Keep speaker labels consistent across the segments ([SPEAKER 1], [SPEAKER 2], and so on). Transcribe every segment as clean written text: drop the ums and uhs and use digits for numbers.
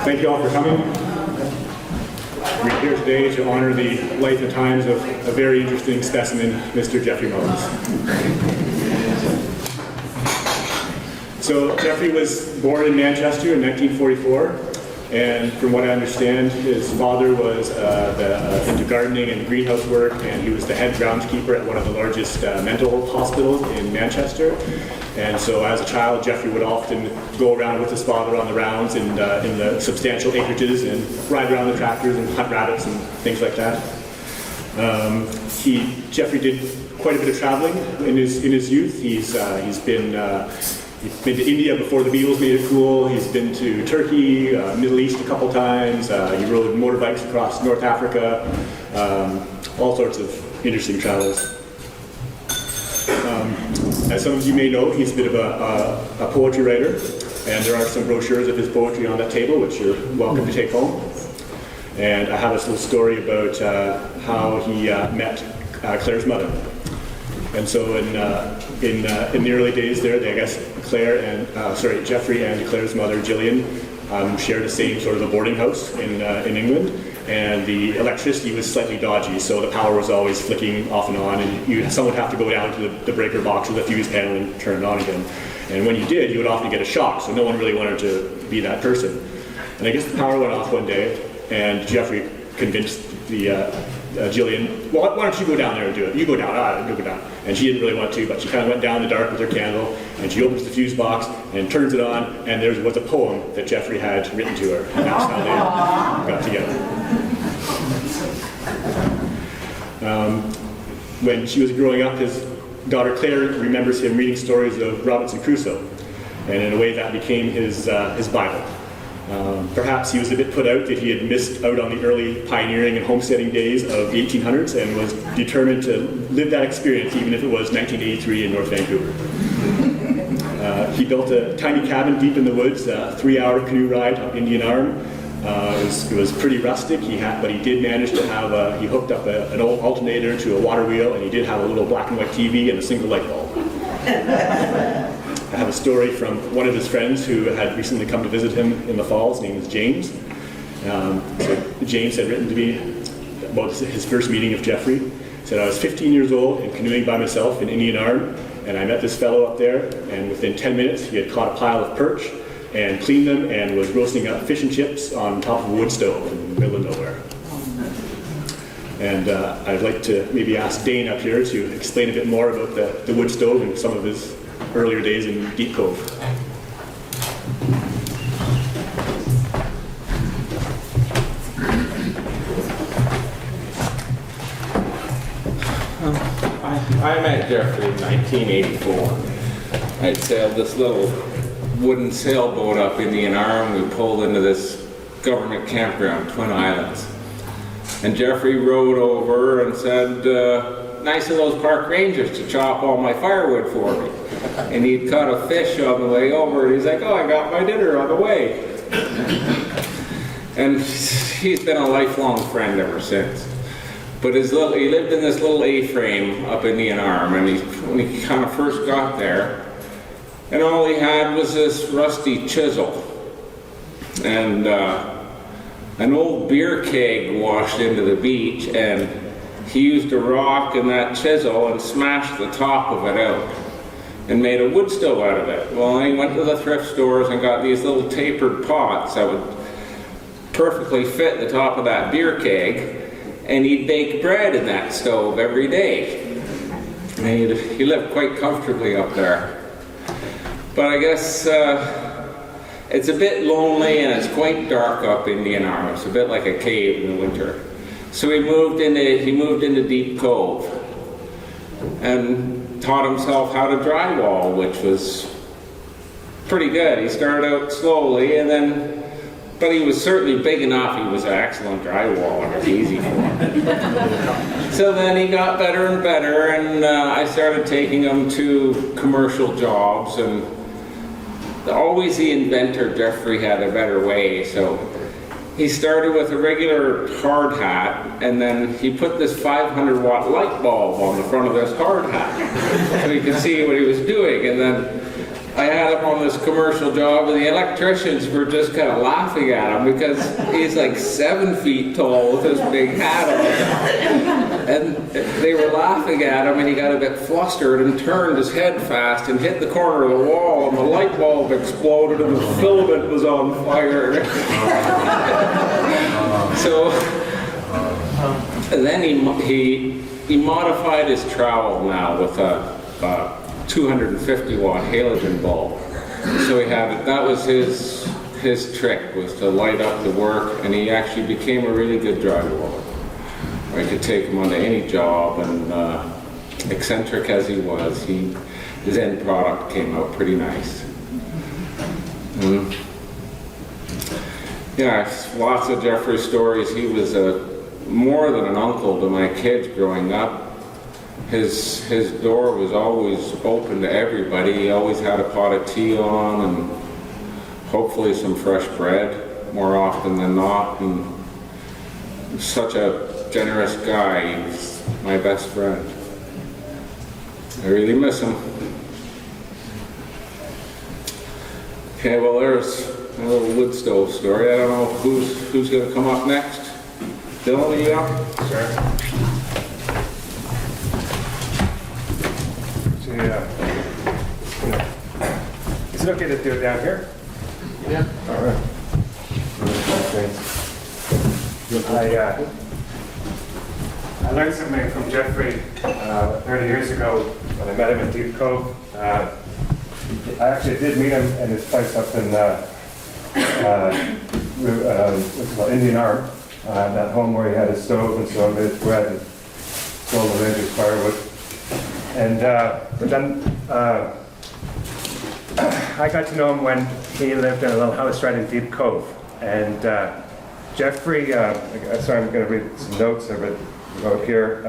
[SPEAKER 1] Thank you all for coming. We're here today to honor the life and times of a very interesting specimen, Mr. Geoffrey Mullins. So Geoffrey was born in Manchester in 1944, and from what I understand, his father was into gardening and greenhouse work, and he was the head groundskeeper at one of the largest mental hospitals in Manchester. And so as a child, Geoffrey would often go around with his father on the rounds and in the substantial acreages and ride around the tractors and hunt rabbits and things like that. Geoffrey did quite a bit of traveling in his youth. He's been to India before the Beatles made it cool. He's been to Turkey, Middle East a couple times. He rode motorbikes across North Africa. All sorts of interesting travels. As some of you may know, he's a bit of a poetry writer, and there are some brochures of his poetry on that table, which you're welcome to take home. And I have this little story about how he met Claire's mother. And so in the early days there, I guess Geoffrey and Claire's mother, Gillian, shared the same sort of a boarding house in England, and the electricity was slightly dodgy, so the power was always flicking off and on, and someone would have to go down to the breaker box with a fuse panel and turn it on again. And when you did, you would often get a shock, so no one really wanted to be that person. And I guess the power went off one day, and Geoffrey convinced Gillian, well, why don't you go down there and do it? You go down, you go down. And she didn't really want to, but she kind of went down in the dark with her candle, and she opens the fuse box and turns it on, and there was a poem that Geoffrey had written to her, and that's how they got together. When she was growing up, his daughter Claire remembers him reading stories of Robinson Crusoe, and in a way that became his Bible. Perhaps he was a bit put out that he had missed out on the early pioneering and homesteading days of the 1800s and was determined to live that experience even if it was 1983 in North Vancouver. He built a tiny cabin deep in the woods, a 3-hour canoe ride up Indian Arm. It was pretty rustic, but he did manage to have, he hooked up an old alternator to a water wheel, and he did have a little black and white TV and a single light bulb. I have a story from one of his friends who had recently come to visit him in the falls. His name is James. James had written to me about his first meeting of Geoffrey. He said, I was 15 years old and canoeing by myself in Indian Arm, and I met this fellow up there, and within 10 minutes he had caught a pile of perch and cleaned them and was roasting up fish and chips on top of a wood stove in the middle of nowhere. And I'd like to maybe ask Dane up here to explain a bit more about the wood stove and some of his earlier days in Deep Cove.
[SPEAKER 2] I met Geoffrey in 1984. I'd sailed this little wooden sailboat up Indian Arm. We pulled into this government campground, Twin Islands. And Geoffrey rode over and said, nice of those park rangers to chop all my firewood for me. And he'd caught a fish on the way over, and he's like, oh, I got my dinner on the way. And he's been a lifelong friend ever since. But he lived in this little A-frame up Indian Arm, and when he kind of first got there, and all he had was this rusty chisel. And an old beer keg washed into the beach, and he used a rock and that chisel and smashed the top of it out and made a wood stove out of it. Well, he went to the thrift stores and got these little tapered pots that would perfectly fit the top of that beer keg, and he'd bake bread in that stove every day. And he lived quite comfortably up there. But I guess it's a bit lonely and it's quite dark up Indian Arm. It's a bit like a cave in the winter. So he moved into Deep Cove and taught himself how to drywall, which was pretty good. He started out slowly, but he was certainly big enough. He was an excellent drywaller. It was easy for him. So then he got better and better, and I started taking him to commercial jobs, and always the inventor, Geoffrey, had a better way. So he started with a regular hard hat, and then he put this 500-watt light bulb on the front of this hard hat so he could see what he was doing. And then I had him on this commercial job, and the electricians were just kind of laughing at him because he's like 7 feet tall with this big hat on. And they were laughing at him, and he got a bit flustered and turned his head fast and hit the corner of the wall, and the light bulb exploded, and the filament was on fire. So and then he modified his trowel now with a 250 watt halogen bulb. So that was his trick, was to light up the work, and he actually became a really good drywall. I could take him onto any job, and eccentric as he was, his end product came out pretty nice. Yeah, lots of Geoffrey stories. He was more than an uncle to my kids growing up. His door was always open to everybody. He always had a pot of tea on, and hopefully some fresh bread more often than not. And such a generous guy. He was my best friend. I really miss him. Okay, well, there's a little wood stove story. I don't know who's going to come up next. Dylan, are you up?
[SPEAKER 3] Sure. Is it okay to do it down here?
[SPEAKER 2] Yeah.
[SPEAKER 3] All right. I learned something from Geoffrey 30 years ago when I met him in Deep Cove. I actually did meet him in his place up in what's it called, Indian Arm, that home where he had his stove and so on, made his bread and sold the Rangers firewood. And but then I got to know him when he lived in a little house right in Deep Cove. And Geoffrey, sorry, I'm going to read some notes I wrote here.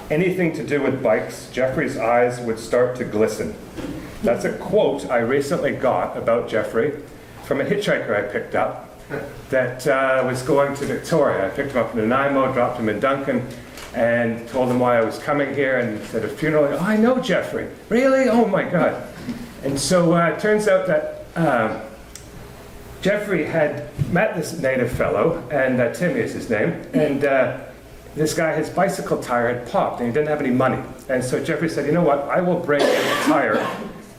[SPEAKER 3] Anything to do with bikes, Geoffrey's eyes would start to glisten. That's a quote I recently got about Geoffrey from a hitchhiker I picked up that was going to Victoria. I picked him up in Nanaimo, dropped him in Duncan, and told him why I was coming here, and said a funeral. Oh, I know Geoffrey. Really? Oh my God. And so it turns out that Geoffrey had met this native fellow, and Timmy is his name, and this guy, his bicycle tire had popped, and he didn't have any money. And so Geoffrey said, you know what, I will bring the tire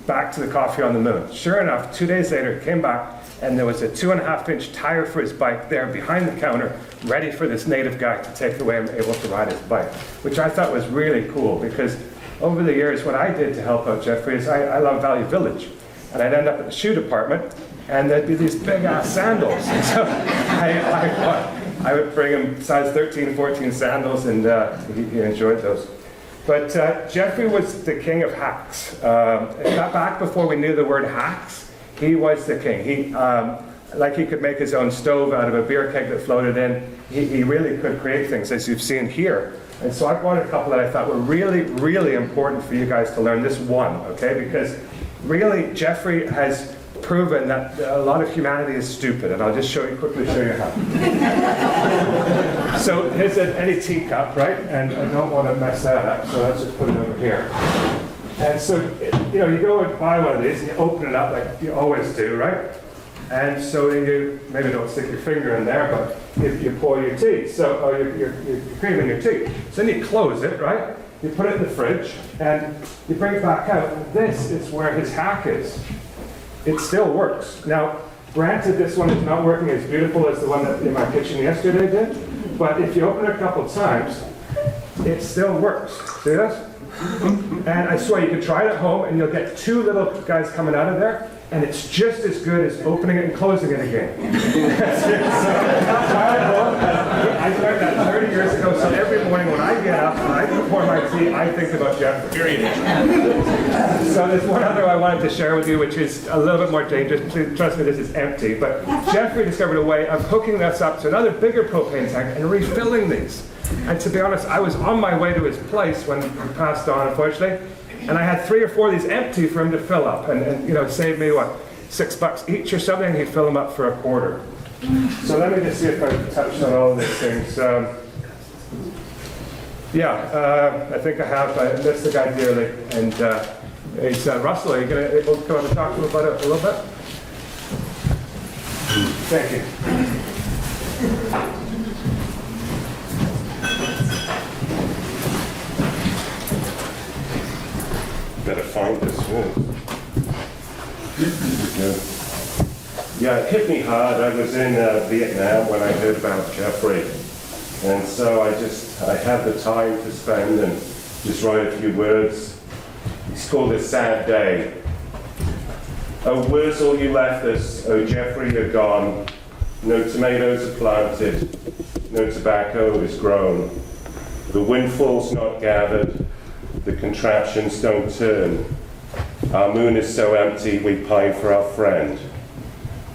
[SPEAKER 3] back to the Coffee on the Moon. Sure enough, 2 days later, he came back, and there was a 2.5-inch tire for his bike there behind the counter, ready for this native guy to take away and able to ride his bike, which I thought was really cool, because over the years, what I did to help out Geoffrey is I love Valley Village, and I'd end up at the shoe department, and there'd be these big-ass sandals. And so I would bring him size 13, 14 sandals, and he enjoyed those. But Geoffrey was the king of hacks. Back before we knew the word hacks, he was the king. He could make his own stove out of a beer keg that floated in. He really could create things, as you've seen here. And so I brought a couple that I thought were really, really important for you guys to learn. This one, okay? Because really, Geoffrey has proven that a lot of humanity is stupid, and I'll just quickly show you how. So here's any teacup, right? And I don't want to mess that up, so let's just put it over here. And so, you go and buy one of these, and you open it up like you always do, right? And so you maybe don't stick your finger in there, but you pour your tea, or your cream in your tea. So then you close it, right? You put it in the fridge, and you bring it back out. This is where his hack is. It still works. Now, granted, this one is not working as beautiful as the one that in my kitchen yesterday did, but if you open it a couple times, it still works. See this? And I swear, you can try it at home, and you'll get two little guys coming out of there, and it's just as good as opening it and closing it again. I learned that 30 years ago, so every morning when I get up and I pour my tea, I think about Geoffrey. So there's one other I wanted to share with you, which is a little bit more dangerous. Please trust me, this is empty. But Geoffrey discovered a way of hooking this up to another bigger propane tank and refilling these. And to be honest, I was on my way to his place when he passed on, unfortunately. And I had 3 or 4 of these empty for him to fill up, and save me what, $6 each or something. He'd fill them up for $0.25. So let me just see if I touched on all of these things. I think I have. I miss the guy dearly, and It's Russell. Are you able to come up and talk to him about it a little bit? Thank you. Better find this one. Yeah, it hit me hard. I was in Vietnam when I heard about Geoffrey. And so I had the time to spend and just write a few words. It's called A Sad Day. Oh, Wurzel, you left us. Oh, Geoffrey, you're gone. No tomatoes are planted. No tobacco is grown. The windfall's not gathered. The contraptions don't turn. Our moon is so empty, we pine for our friend.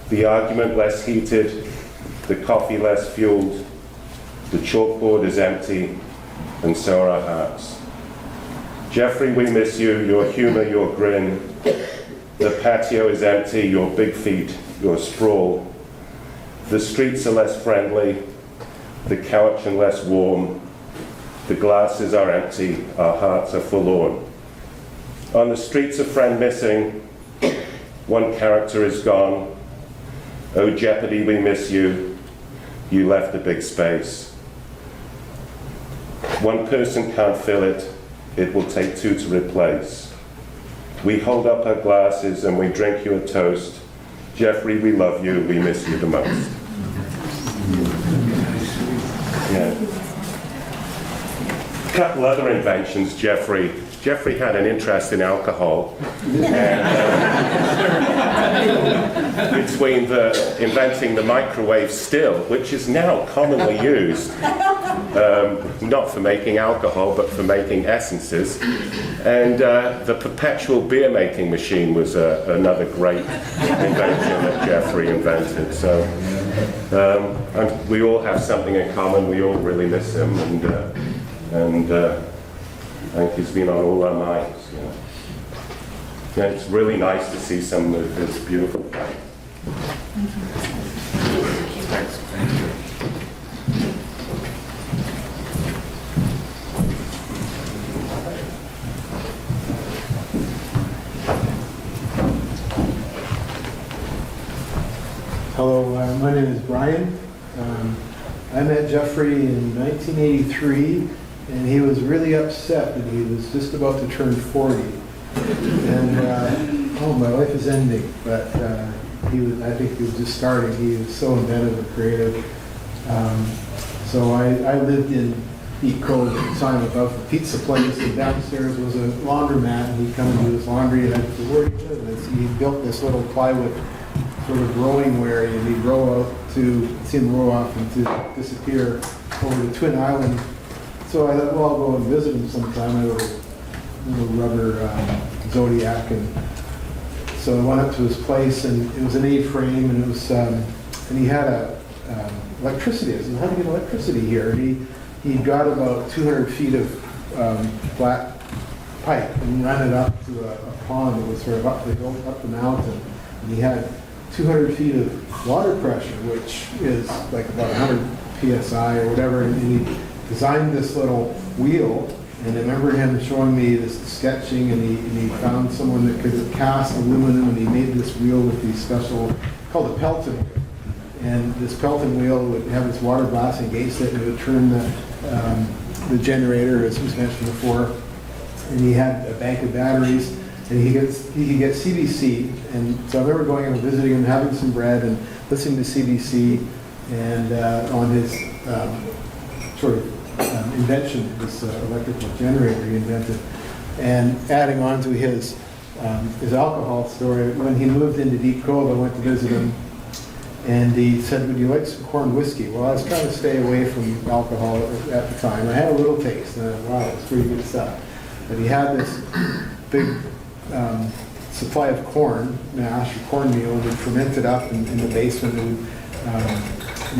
[SPEAKER 3] The argument less heated, the coffee less fueled. The chalkboard is empty, and so are our hearts. Geoffrey, we miss you, your humor, your grin. The patio is empty, your big feet, your sprawl. The streets are less friendly, the couch and less warm. The glasses are empty, our hearts are forlorn. On the streets, a friend missing, one character is gone. Oh, Jeopardy, we miss you, you left a big space. One person can't fill it, it will take two to replace. We hold up our glasses and we drink you a toast. Geoffrey, we love you, we miss you the most. Yeah. A couple other inventions, Geoffrey had an interest in alcohol. And, between inventing the microwave still, which is now commonly used, not for making alcohol, but for making essences. And the perpetual beer making machine was another great invention that Geoffrey invented. So we all have something in common. We all really miss him, and I think he's been on all our minds. You know. Yeah, it's really nice to see some of his beautiful things.
[SPEAKER 2] Thank you.
[SPEAKER 4] Hello, my name is Brian. I met Geoffrey in 1983, and he was really upset that he was just about to turn 40. And, my life is ending, but I think he was just starting. He was so inventive and creative. So I lived in Deep Cove at the time above the pizza place, and downstairs was a laundromat, and he'd come and do his laundry, and I'd say, where do you live? And so he built this little plywood sort of rowing area, and he'd row out see him row off and to disappear over the Twin Island. So I thought, well, I'll go and visit him sometime. I have a little rubber Zodiac, and so I went up to his place, and it was an A-frame, and it was, and he had electricity. I said, how do you get electricity here? And he got about 200 feet of flat pipe and ran it up to a pond that was sort of up the mountain, and he had 200 feet of water pressure, which is like about 100 psi or whatever, and he designed this little wheel. And I remember him showing me this sketching, and he found someone that could cast aluminum, and he made this wheel with these special, called a Pelton wheel. And this Pelton wheel would have this water blast against it, and it would turn the generator, as was mentioned before. And he had a bank of batteries, and he could get CBC. And so I remember going and visiting him, having some bread, and listening to CBC, and on his sort of invention, this electrical generator he invented, and adding on to his alcohol story. When he moved into Deep Cove, I went to visit him, and he said, would you like some corn whiskey? Well, I was trying to stay away from alcohol at the time. I had a little taste, and I thought, wow, it's pretty good stuff. But he had this big supply of corn, mash, or cornmeal, and he'd ferment it up in the basement, and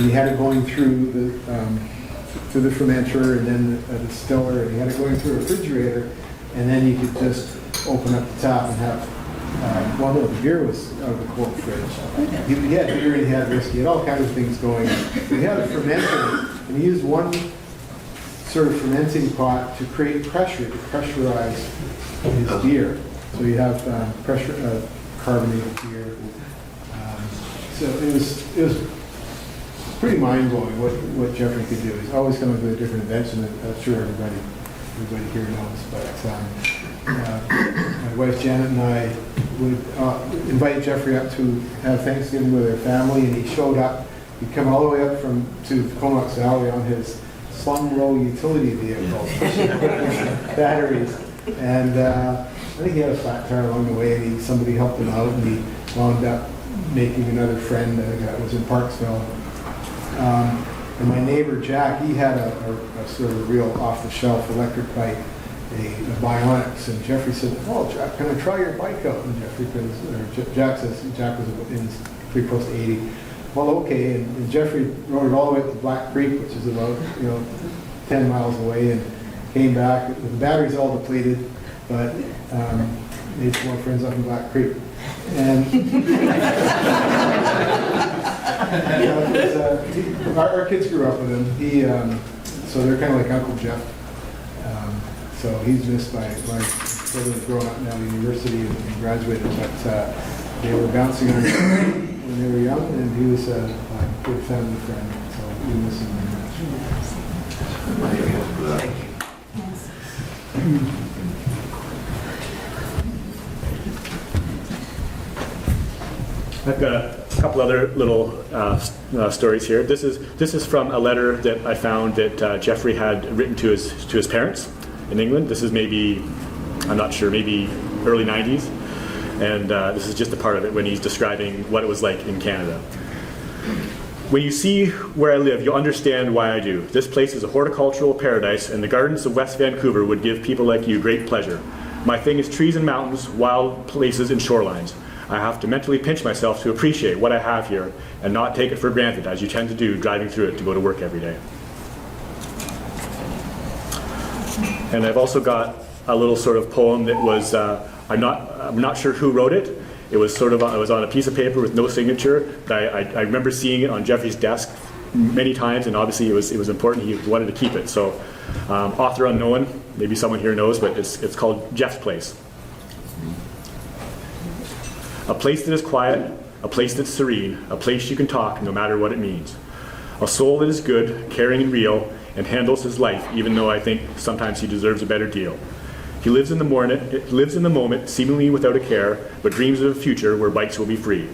[SPEAKER 4] he had it going through the fermenter, and then a distiller, and he had it going through a refrigerator, and then you could just open up the tap and have, the beer was out of the cold fridge. He had beer, he had whiskey, he had all kinds of things going. He had a fermenter, and he used one sort of fermenting pot to create pressure, to pressurize his beer. So you have pressure carbonated beer. So it was pretty mind-blowing what Geoffrey could do. He's always coming to a different invention, and I'm sure everybody here knows. But my wife Janet and I would invite Geoffrey up to have Thanksgiving with our family, and he showed up. He'd come all the way up to Comox Valley on his slum row utility vehicle, batteries, and I think he had a flat tire along the way, and somebody helped him out, and he wound up making another friend that was in Parksville. And my neighbor Jack, he had a sort of real off-the-shelf electric bike, a Bionics, and Geoffrey said, "Oh, Jack, can I try your bike out?" And Jack says, Jack was pretty close to 80. Well, okay, and Geoffrey rode it all the way up to Black Creek, which is about 10 miles away, and came back. The battery's all depleted, but made some more friends up in Black Creek. And our kids grew up with him. So they're kind of like Uncle Jeff. So he's missed by my children have grown up now at university and graduated, but they were bouncing on him when they were young, and he was a good family friend. So we miss him very much.
[SPEAKER 1] I've got a couple other little stories here. This is from a letter that I found that Geoffrey had written to his parents in England. This is maybe, I'm not sure, maybe early 90s. And this is just a part of it when he's describing what it was like in Canada. When you see where I live, you'll understand why I do. This place is a horticultural paradise, and the gardens of West Vancouver would give people like you great pleasure. My thing is trees and mountains, wild places and shorelines. I have to mentally pinch myself to appreciate what I have here and not take it for granted, as you tend to do driving through it to go to work every day. And I've also got a little sort of poem that was, I'm not sure who wrote it. It was sort of, it was on a piece of paper with no signature. I remember seeing it on Geoffrey's desk many times, and obviously it was important. He wanted to keep it. So, author unknown, maybe someone here knows, but it's called Jeff's Place. A place that is quiet, a place that's serene, a place you can talk no matter what it means. A soul that is good, caring and real, and handles his life, even though I think sometimes he deserves a better deal. He lives in the moment, seemingly without a care, but dreams of a future where bikes will be free.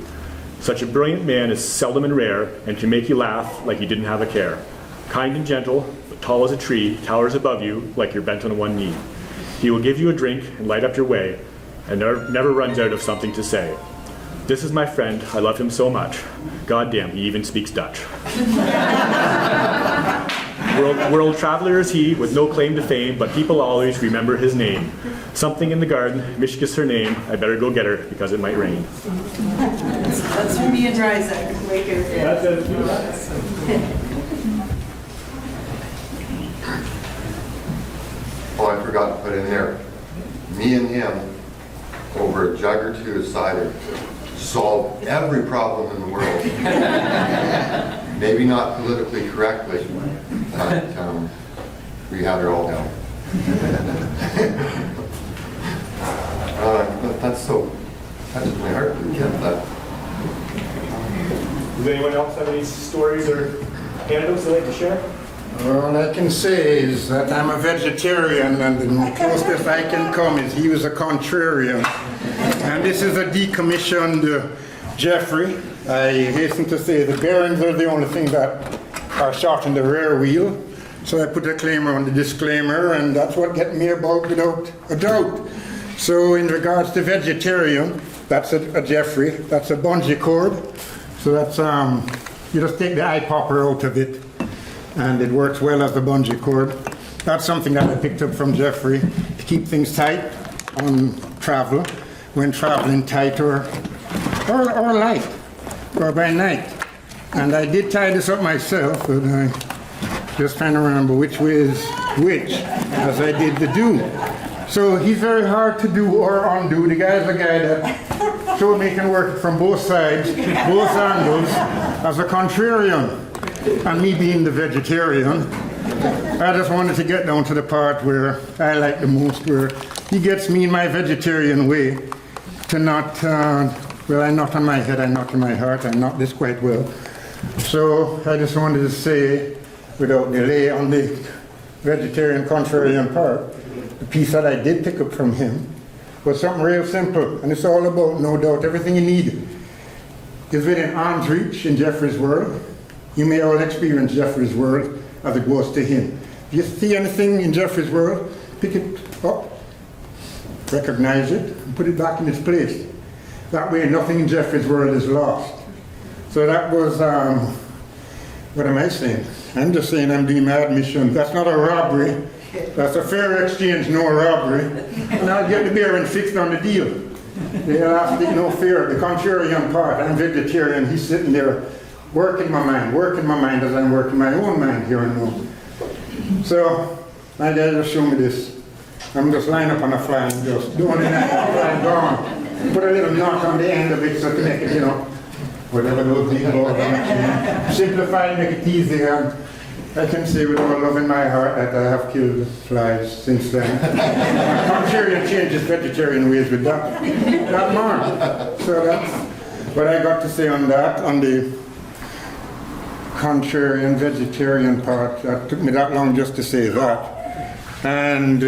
[SPEAKER 1] Such a brilliant man is seldom and rare, and can make you laugh like you didn't have a care. Kind and gentle, but tall as a tree, towers above you like you're bent on one knee. He will give you a drink and light up your way, and never runs out of something to say. This is my friend, I love him so much. God damn, he even speaks Dutch. World traveler is he, with no claim to fame, but people always remember his name. Something in the garden, Mishka's her name. I better go get her, because it might rain.
[SPEAKER 5] That's from me and Dryzek.
[SPEAKER 1] That's it.
[SPEAKER 6] Oh, I forgot to put in there. Me and him, over a jug or two of cider, solved every problem in the world. Maybe not politically correctly, but we had it all down. That's so touches my heart to get that.
[SPEAKER 1] Does anyone else have any stories or anecdotes they'd like to share?
[SPEAKER 7] All I can say is that I'm a vegetarian, and the closest I can come is he was a contrarian. And this is a decommissioned Geoffrey. I hasten to say the bearings are the only thing that are shot in the rear wheel. So I put a disclaimer on the disclaimer, and that's what get me about without a doubt. So in regards to vegetarian, that's a Geoffrey. That's a bungee cord. So that's, you just take the eye popper out of it, and it works well as a bungee cord. That's something that I picked up from Geoffrey to keep things tight on travel, when traveling tight or light, or by night. And I did tie this up myself, but I just trying to remember which way is which, as I did the do. So he's very hard to do or undo. The guy's a guy that showed me he can work from both sides, both angles, as a contrarian. And me being the vegetarian, I just wanted to get down to the part where I like the most, where he gets me in my vegetarian way to not, well, I'm not on my head, I'm not in my heart, I'm not this quite well. So I just wanted to say, without delay, on the vegetarian contrarian part, the piece that I did pick up from him was something real simple, and it's all about, no doubt, everything you need is within arm's reach in Geoffrey's world. You may all experience Geoffrey's world as it goes to him. If you see anything in Geoffrey's world, pick it up, recognize it, and put it back in its place. That way nothing in Geoffrey's world is lost. So that was, what am I saying? I'm just saying I'm doing my admission. That's not a robbery. That's a fair exchange, no robbery. And I'll get the beer and fixed on the deal. They'll ask me no fear. The contrarian part, I'm vegetarian. He's sitting there working my mind as I'm working my own mind here and now. So, my dad just showed me this. I'm just lying up on a fly and just doing it and gone. Put a little knot on the end of it so to make it, whatever those people are. Simplify, make it easier. I can say with all love in my heart that I have killed flies since then. Contrarian changes vegetarian ways with that mark. So that's what I got to say on that, on the contrarian vegetarian part. That took me that long just to say that. And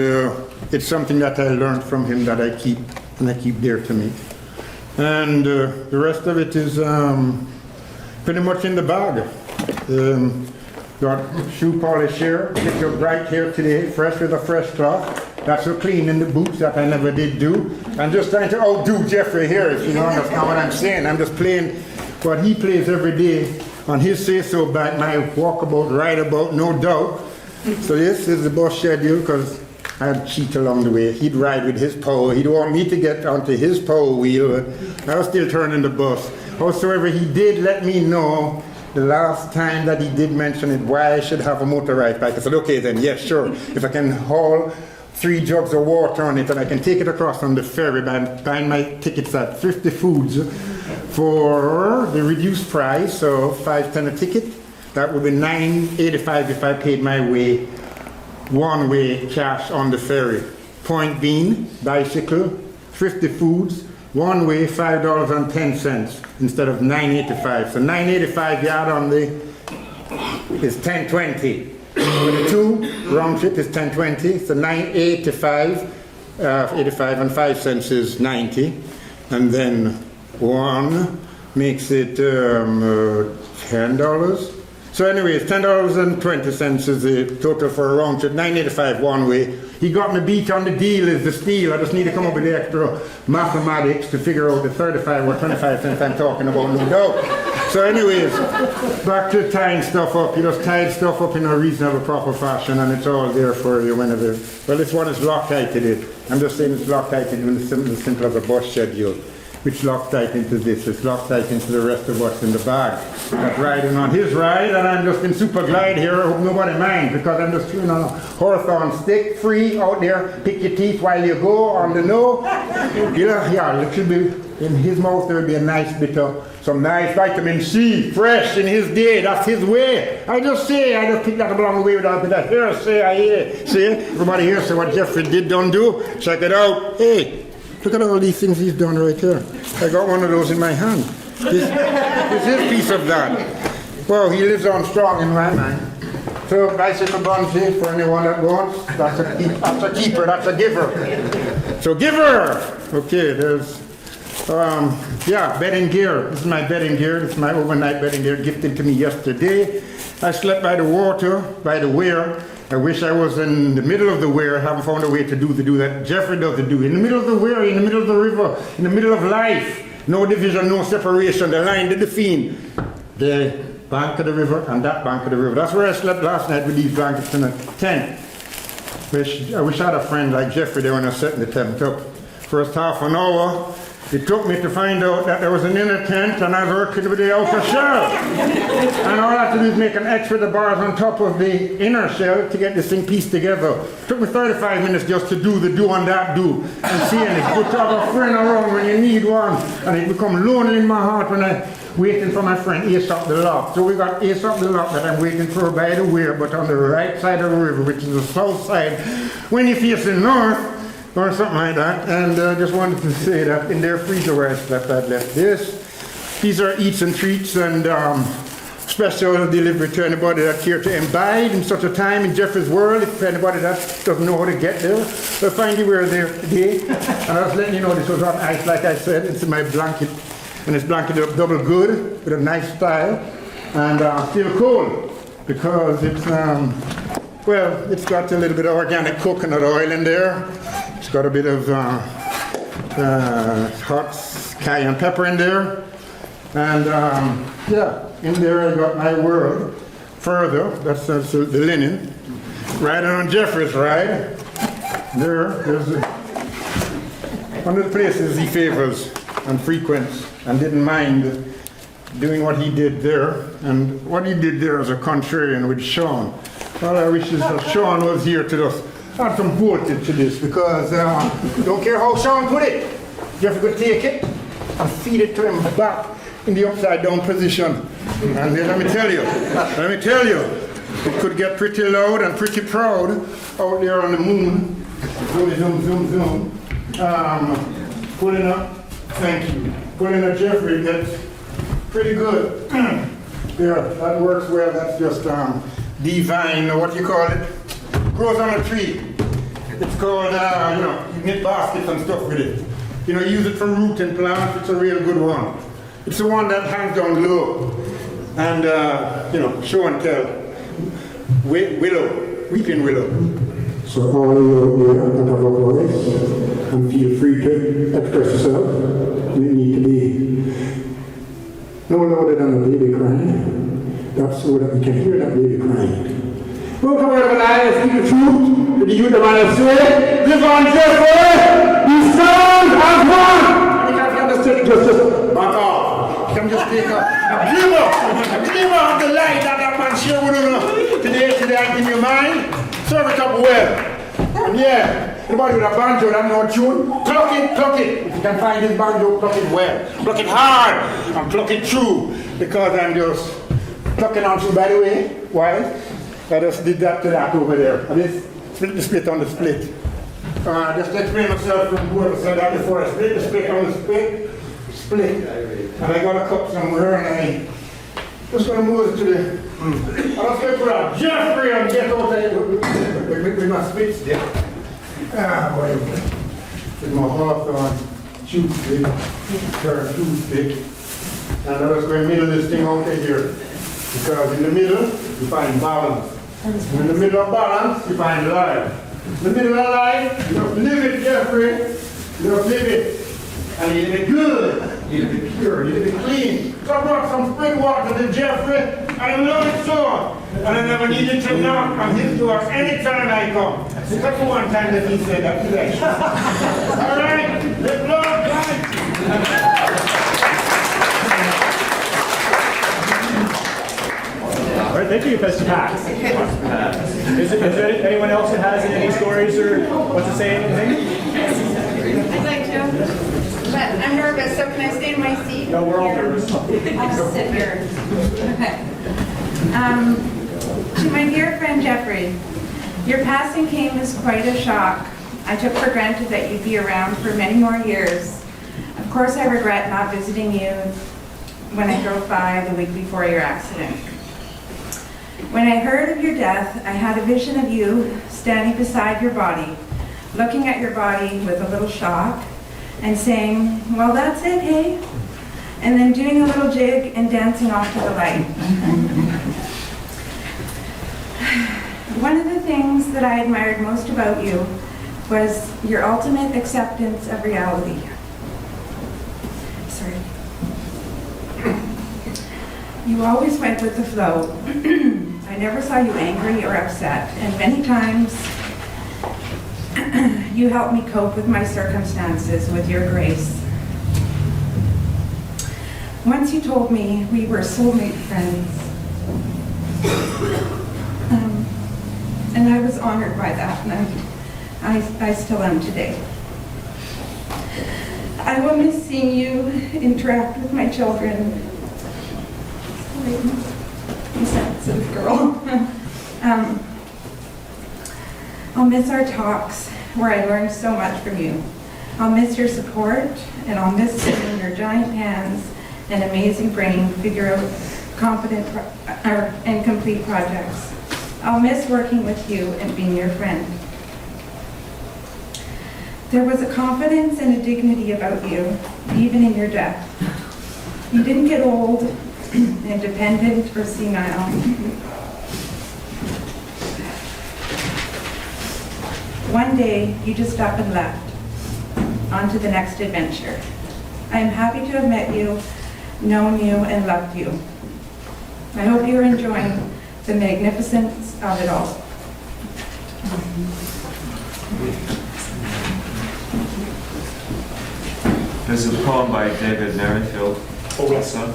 [SPEAKER 7] it's something that I learned from him that I keep, and I keep dear to me. And the rest of it is pretty much in the bag. Got shoe polish here, picked up bright hair today, fresh with a fresh cloth. That's so clean in the boots that I never did do. I'm just trying to outdo Geoffrey here, if you know, that's not what I'm saying. I'm just playing what he plays every day on his say-so back, my walkabout, rideabout, no doubt. So this is the bus schedule, because I'd cheat along the way. He'd ride with his pole. He'd want me to get onto his pole wheel. I was still turning the bus. Howsoever, he did let me know the last time that he did mention it, why I should have a motorized bike. I said, okay then, yes, sure. If I can haul 3 jugs of water on it and I can take it across on the ferry by buying my tickets at 50 Foods for the reduced price, so $5.10 a ticket, that would be $9.85 if I paid my way, one-way cash on the ferry. Point being, bicycle, 50 Foods, one way, $5.10 instead of $9.85. So $9.85 yard on the is $10.20. With the 2 round trip is $10.20. So $9.85, 85 and 5 cents is 90, and then 1 makes it $10. So anyway, it's $10.20 is the total for a round trip. $9.85 one way. He got me beat on the deal is the steal. I just need to come up with the extra mathematics to figure out the 35 or 25 cents I'm talking about, no doubt. So anyways, back to tying stuff up. You just tie stuff up in a reasonable, proper fashion, and it's all there for you whenever. Well, this one is Loctite it. I'm just saying it's Loctite in the simple as a bus schedule. Which Loctite into this, it's Loctite into the rest of what's in the bag. That's riding on his ride, and I'm just in super glide here. I hope nobody minds, because I'm just on a Hawthorne stick, free out there. Pick your teeth while you go on the no. Yeah, it should be in his mouth. There will be a nice bit of some nice vitamin C, fresh in his day. That's his way. I just picked that up along the way without a bit of hearsay. I hear. See, everybody here say what Geoffrey did, don't do. Check it out. Hey. Look at all these things he's done right here. I got one of those in my hand. This is his piece of that. Well, he lives on strong in my mind. So bicycle bungee for anyone that wants. That's a keeper, that's a giver. So giver! Okay, there's, bedding gear. This is my bedding gear. This is my overnight bedding gear gifted to me yesterday. I slept by the water, by the weir. I wish I was in the middle of the weir. I haven't found a way to do that. Geoffrey doesn't do. In the middle of the weir, in the middle of the river, in the middle of life. No division, no separation. The line, the fiend. The bank of the river and that bank of the river. That's where I slept last night with these blankets in a tent. I wish I had a friend like Geoffrey there when I was setting the tent up. First half an hour, it took me to find out that there was an inner tent and I was working with the outer shell. And all I had to do is make an X with the bars on top of the inner shell to get this thing pieced together. It took me 35 minutes just to do the do and that do. And seeing it's good to have a friend around when you need one. And it become lonely in my heart when I'm waiting for my friend Aesop the Lock. So we got Aesop the Lock that I'm waiting for by the weir, but on the right side of the river, which is the south side. When you face the north, or something like that. And just wanted to say that in their freezer that I'd left this. These are eats and treats and special delivery to anybody that care to imbibe in such a time in Geoffrey's world. If anybody that doesn't know how to get there, well, finally we're there today. And I was letting you know this was on ice, like I said. It's in my blanket, and it's blanketed up double good with a nice style, and still cold because it's well, it's got a little bit of organic coconut oil in there. It's got a bit of hot cayenne pepper in there, and yeah. In there I got my world further, that's the linen. Right on Geoffrey's ride. There's one of the places he favors and frequents and didn't mind doing what he did there. And what he did there as a contrarian with Sean. All I wish is that Sean was here to just add some voltage to this, because don't care how Sean put it, Geoffrey could take it and feed it to him back in the upside down position. And let me tell you, it could get pretty loud and pretty proud out there on the moon. Zoom. Pulling up, thank you. Pulling a Geoffrey gets pretty good. There, that works well. That's just divine, what do you call it? Grows on a tree. It's called, you knit baskets and stuff with it. You use it for rooting plants. It's a real good one. It's the one that hangs down low. And, show and tell. Weeping willow.
[SPEAKER 8] So all of you here have a voice, and feel free to express yourself. You need to be no louder than a baby crying. That's so that we can hear that baby crying. Welcome everybody, speak the truth to the youth of my say, live on Geoffrey, be strong as one. You can't understand, just back off.
[SPEAKER 7] Can just take a glimmer of the light that man share with you today I give you mine. Serve it up well. And yeah, anybody with a banjo that know tune, pluck it. If you can find this banjo, pluck it well. Pluck it hard and pluck it true. Because I'm just plucking on through, by the way. Why? I just did that to that over there. I just split the split on the split. Just explain myself from whoever said that before. I split the split on the split. And I got a cup somewhere, and I just going to move it to the. I was going to put out Geoffrey and get out there with my split stick. Boy, with my hawthorn toothpick, current toothpick, and I was going to middle this thing out here, because in the middle you find balance. And in the middle of balance you find life. In the middle of life, you don't live it, Geoffrey. You don't live it. And you did it good, you did it pure, you did it clean. So I brought some spring water to Geoffrey, and I love it so. And I never needed to knock on his door anytime I come. Except for one time that he said that today. All right, live long life.
[SPEAKER 1] All right, thank you, Pastor Pat. Is there anyone else that has any stories or wants to say anything?
[SPEAKER 9] I'd like to. But I'm nervous, so can I stay in my seat?
[SPEAKER 1] No, we're all nervous.
[SPEAKER 9] I'll sit here. Okay. To my dear friend Geoffrey, your passing came as quite a shock. I took for granted that you'd be around for many more years. Of course, I regret not visiting you when I drove by the week before your accident. When I heard of your death, I had a vision of you standing beside your body, looking at your body with a little shock, and saying, well, that's it, hey? And then doing a little jig and dancing off to the light. One of the things that I admired most about you was your ultimate acceptance of reality. Sorry. You always went with the flow. I never saw you angry or upset, and many times you helped me cope with my circumstances with your grace. Once you told me we were soulmate friends, and I was honored by that, and I still am today. I will miss seeing you interact with my children. Sensitive girl. I'll miss our talks where I learned so much from you. I'll miss your support, and I'll miss seeing your giant hands and amazing brain figure out competent and complete projects. I'll miss working with you and being your friend. There was a confidence and a dignity about you, even in your death. You didn't get old, independent, or senile. One day, you just up and left, on to the next adventure. I am happy to have met you, known you, and loved you. I hope you are enjoying the magnificence of it all.
[SPEAKER 10] There's a poem by David Merrifield. Also.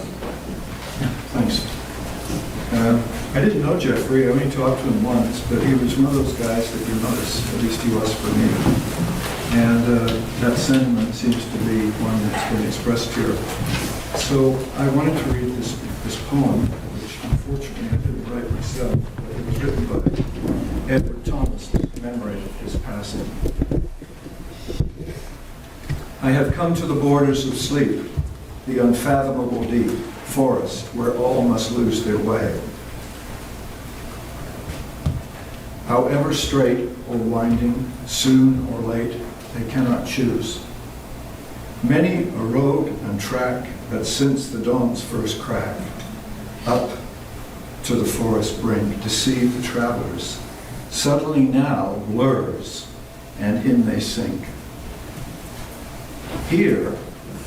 [SPEAKER 11] Thanks. I didn't know Geoffrey, I only talked to him once, but he was one of those guys that you notice, at least he was for me. And that sentiment seems to be one that's been expressed here. So I wanted to read this poem, which unfortunately I didn't write myself, but it was written by Edward Thomas to commemorate his passing. I have come to the borders of sleep, the unfathomable deep, forest where all must lose their way. However straight or winding, soon or late, they cannot choose. Many a road and track that since the dawn's first crack, up to the forest brink, deceive the travelers, suddenly now blurs, and in they sink. Here,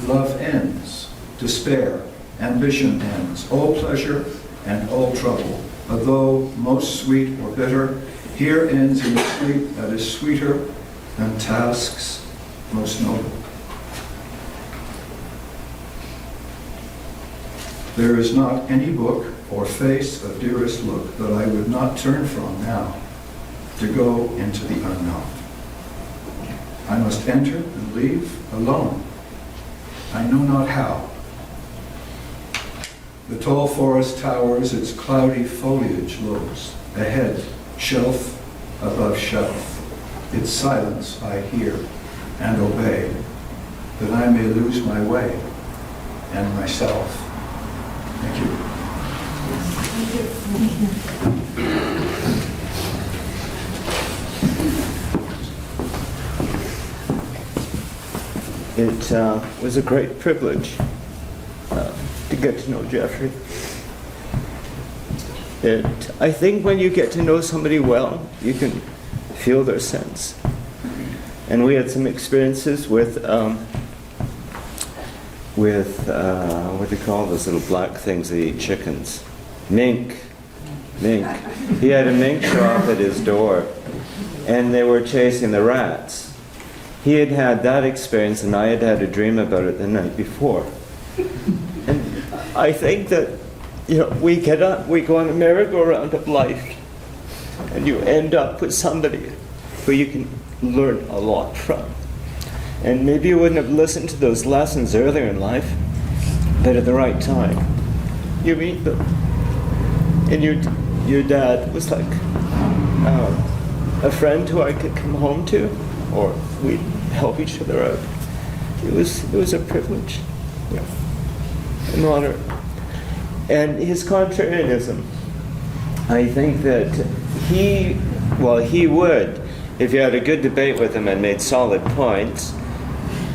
[SPEAKER 11] love ends, despair, ambition ends, all pleasure and all trouble, although most sweet or bitter, here ends in a sleep that is sweeter than tasks most noble. There is not any book or face of dearest look that I would not turn from now to go into the unknown. I must enter and leave alone. I know not how. The tall forest towers, its cloudy foliage lows. Ahead, shelf above shelf. Its silence I hear and obey, that I may lose my way and myself. Thank you.
[SPEAKER 12] It was a great privilege to get to know Geoffrey. I think when you get to know somebody well, you can feel their sense. And we had some experiences with what do you call those little black things that eat chickens? Mink. He had a mink shop at his door, and they were chasing the rats. He had had that experience, and I had had a dream about it the night before. And I think that, we go on a merry-go-round of life, and you end up with somebody who you can learn a lot from. And maybe you wouldn't have listened to those lessons earlier in life, but at the right time, you meet them. And your dad was like a friend who I could come home to, or we'd help each other out. It was a privilege, an honor. And his contrarianism, I think that he would, if you had a good debate with him and made solid points,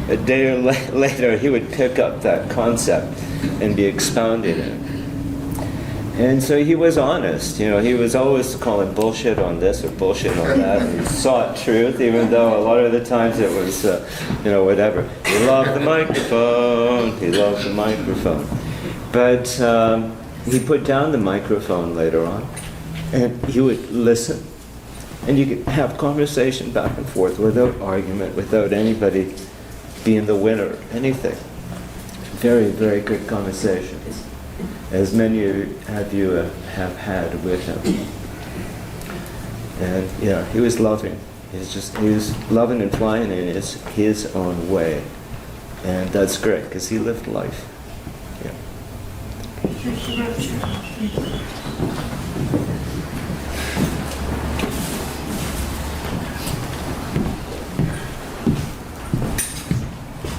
[SPEAKER 12] a day or later he would pick up that concept and be expounding it. And so he was honest, he was always calling bullshit on this or bullshit on that, and he sought truth, even though a lot of the times it was, whatever. He loved the microphone. But he put down the microphone later on, and he would listen, and you could have conversation back and forth without argument, without anybody being the winner, anything. Very, very good conversations, as many of you have had with him. And he was loving. He was loving and flying in his own way. And that's great, because he lived life.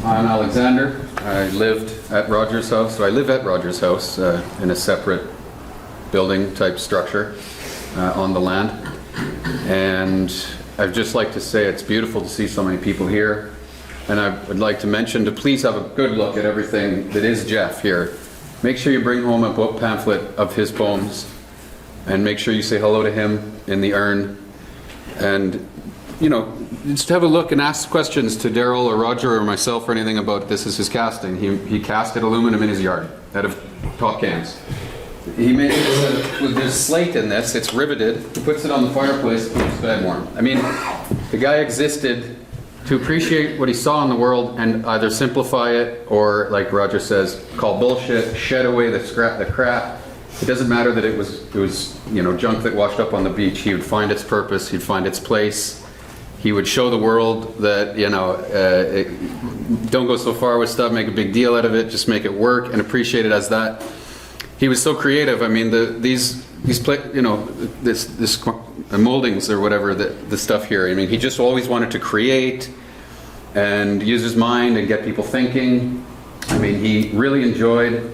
[SPEAKER 13] I'm Alexander. I lived at Roger's house. So I live at Roger's house in a separate building type structure on the land. And I'd just like to say it's beautiful to see so many people here. And I would like to mention to please have a good look at everything that is Jeff here. Make sure you bring home a book pamphlet of his poems, and make sure you say hello to him in the urn. And, you know, just have a look and ask questions to Daryl or Roger or myself or anything about this is his casting. He casted aluminum in his yard out of top cans. He made this, there's slate in this, it's riveted, he puts it on the fireplace, keeps his bed warm. I mean, the guy existed to appreciate what he saw in the world and either simplify it or, like Roger says, call bullshit, shed away the crap. It doesn't matter that it was you know, junk that washed up on the beach. He would find its purpose, he'd find its place. He would show the world that, you know, don't go so far with stuff, make a big deal out of it, just make it work and appreciate it as that. He was so creative. I mean, these you know, this moldings or whatever, the stuff here. I mean, he just always wanted to create and use his mind and get people thinking. I mean, he really enjoyed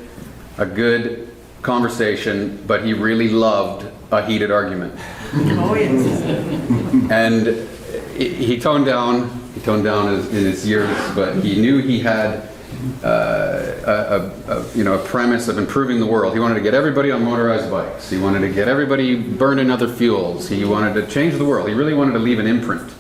[SPEAKER 13] a good conversation, but he really loved a heated argument.
[SPEAKER 5] Oh, yes.
[SPEAKER 13] And he toned down in his years, but he knew he had a premise of improving the world. He wanted to get everybody on motorized bikes. He wanted to get everybody burning other fuels. He wanted to change the world. He really wanted to leave an imprint.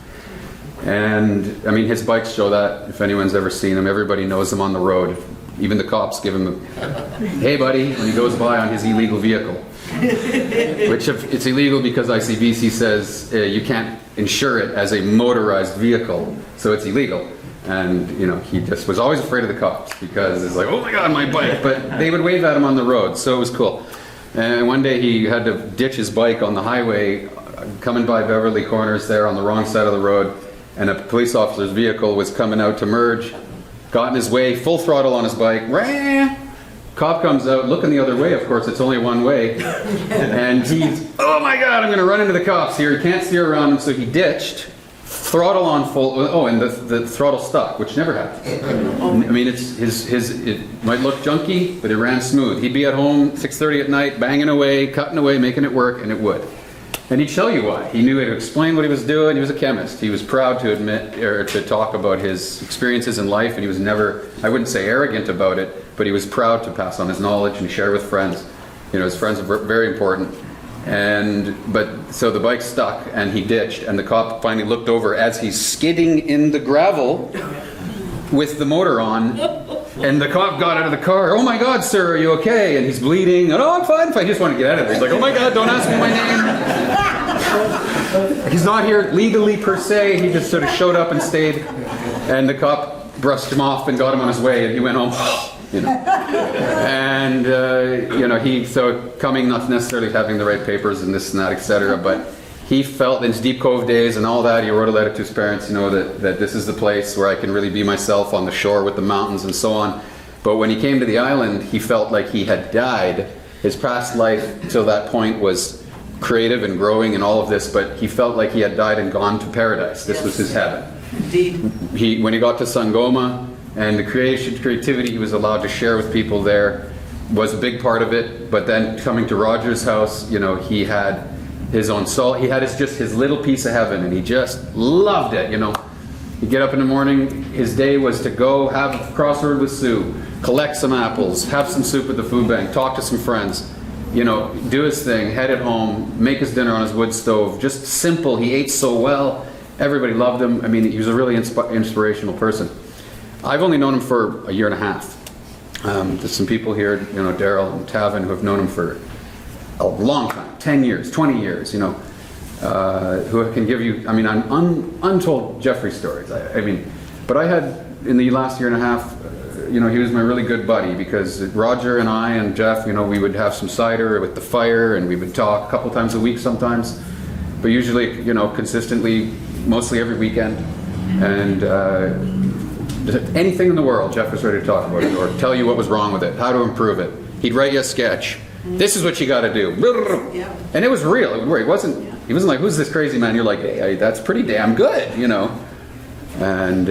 [SPEAKER 13] And I mean, his bikes show that. If anyone's ever seen them, everybody knows him on the road. Even the cops give him a, hey buddy, when he goes by on his illegal vehicle. Which it's illegal because ICBC says you can't insure it as a motorized vehicle, so it's illegal. And you know, he just was always afraid of the cops because it's like, oh my god, my bike. But they would wave at him on the road, so it was cool. And one day he had to ditch his bike on the highway coming by Beverly Corners there on the wrong side of the road, and a police officer's vehicle was coming out to merge, got in his way, full throttle on his bike. Rah! Cop comes out, looking the other way, of course, it's only one way. And he's, oh my god, I'm going to run into the cops here. He can't steer around him, so he ditched, throttle on full, oh, and the throttle stuck, which never happens. I mean, it might look junky, but it ran smooth. He'd be at home, 6:30 at night, banging away, cutting away, making it work, and it would. And he'd tell you why. He knew how to explain what he was doing. He was a chemist. He was proud to admit, or to talk about his experiences in life, and he was never, I wouldn't say arrogant about it, but he was proud to pass on his knowledge and share with friends. You know, his friends are very important. But so the bike stuck, and he ditched, and the cop finally looked over as he's skidding in the gravel with the motor on. And the cop got out of the car. Oh my god, sir, are you okay? And he's bleeding. Oh, I'm fine. I just want to get out of there. He's like, oh my god, don't ask me my name. He's not here legally per se. He just sort of showed up and stayed. And the cop brushed him off and got him on his way. And he went home. You know. And you know, so coming, not necessarily having the right papers and this and that, etc. But he felt in his Deep Cove days and all that, he wrote a letter to his parents, you know, that this is the place where I can really be myself on the shore with the mountains and so on. But when he came to the island, he felt like he had died. His past life till that point was creative and growing and all of this, but he felt like he had died and gone to paradise. This was his heaven.
[SPEAKER 5] Indeed.
[SPEAKER 13] When he got to Sangoma and the creativity he was allowed to share with people there was a big part of it. But then coming to Roger's house, you know, he had his own soul. He had just his little piece of heaven, and he just loved it, you know. He'd get up in the morning, his day was to go have a crossword with Sue, collect some apples, have some soup at the food bank, talk to some friends, you know, do his thing, head it home, make his dinner on his wood stove. Just simple. He ate so well. Everybody loved him. I mean, he was a really inspirational person. I've only known him for a year and a half. There's some people here, you know, Daryl and Tavin, who have known him for a long time, 10 years, 20 years, you know, who can give you, I mean, untold Geoffrey stories. I mean, but I had, in the last year and a half, you know, he was my really good buddy, because Roger and I and Jeff, you know, we would have some cider with the fire, and we would talk a couple times a week sometimes, but usually, you know, consistently, mostly every weekend. And anything in the world, Jeff was ready to talk about it, or tell you what was wrong with it, how to improve it. He'd write you a sketch. This is what you got to do. Yeah. And it was real. He wasn't like, who's this crazy man? You're like, hey, that's pretty damn good, you know. And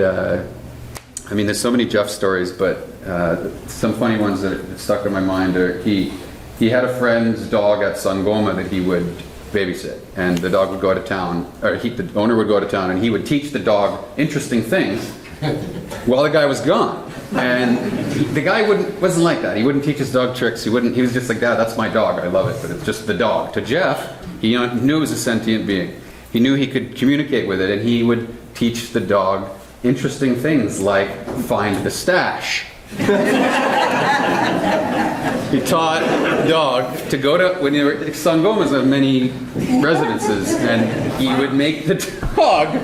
[SPEAKER 13] I mean, there's so many Jeff stories, but some funny ones that stuck in my mind are he had a friend's dog at Sangoma that he would babysit, and the dog would go out of town, or the owner would go out of town, and he would teach the dog interesting things while the guy was gone. And the guy wasn't like that. He wouldn't teach his dog tricks. He was just like, Dad, that's my dog. I love it, but it's just the dog. To Jeff, he knew it was a sentient being. He knew he could communicate with it, and he would teach the dog interesting things like find the stash. He taught the dog to go to, when you were, Sangomas have many residences, and he would make the dog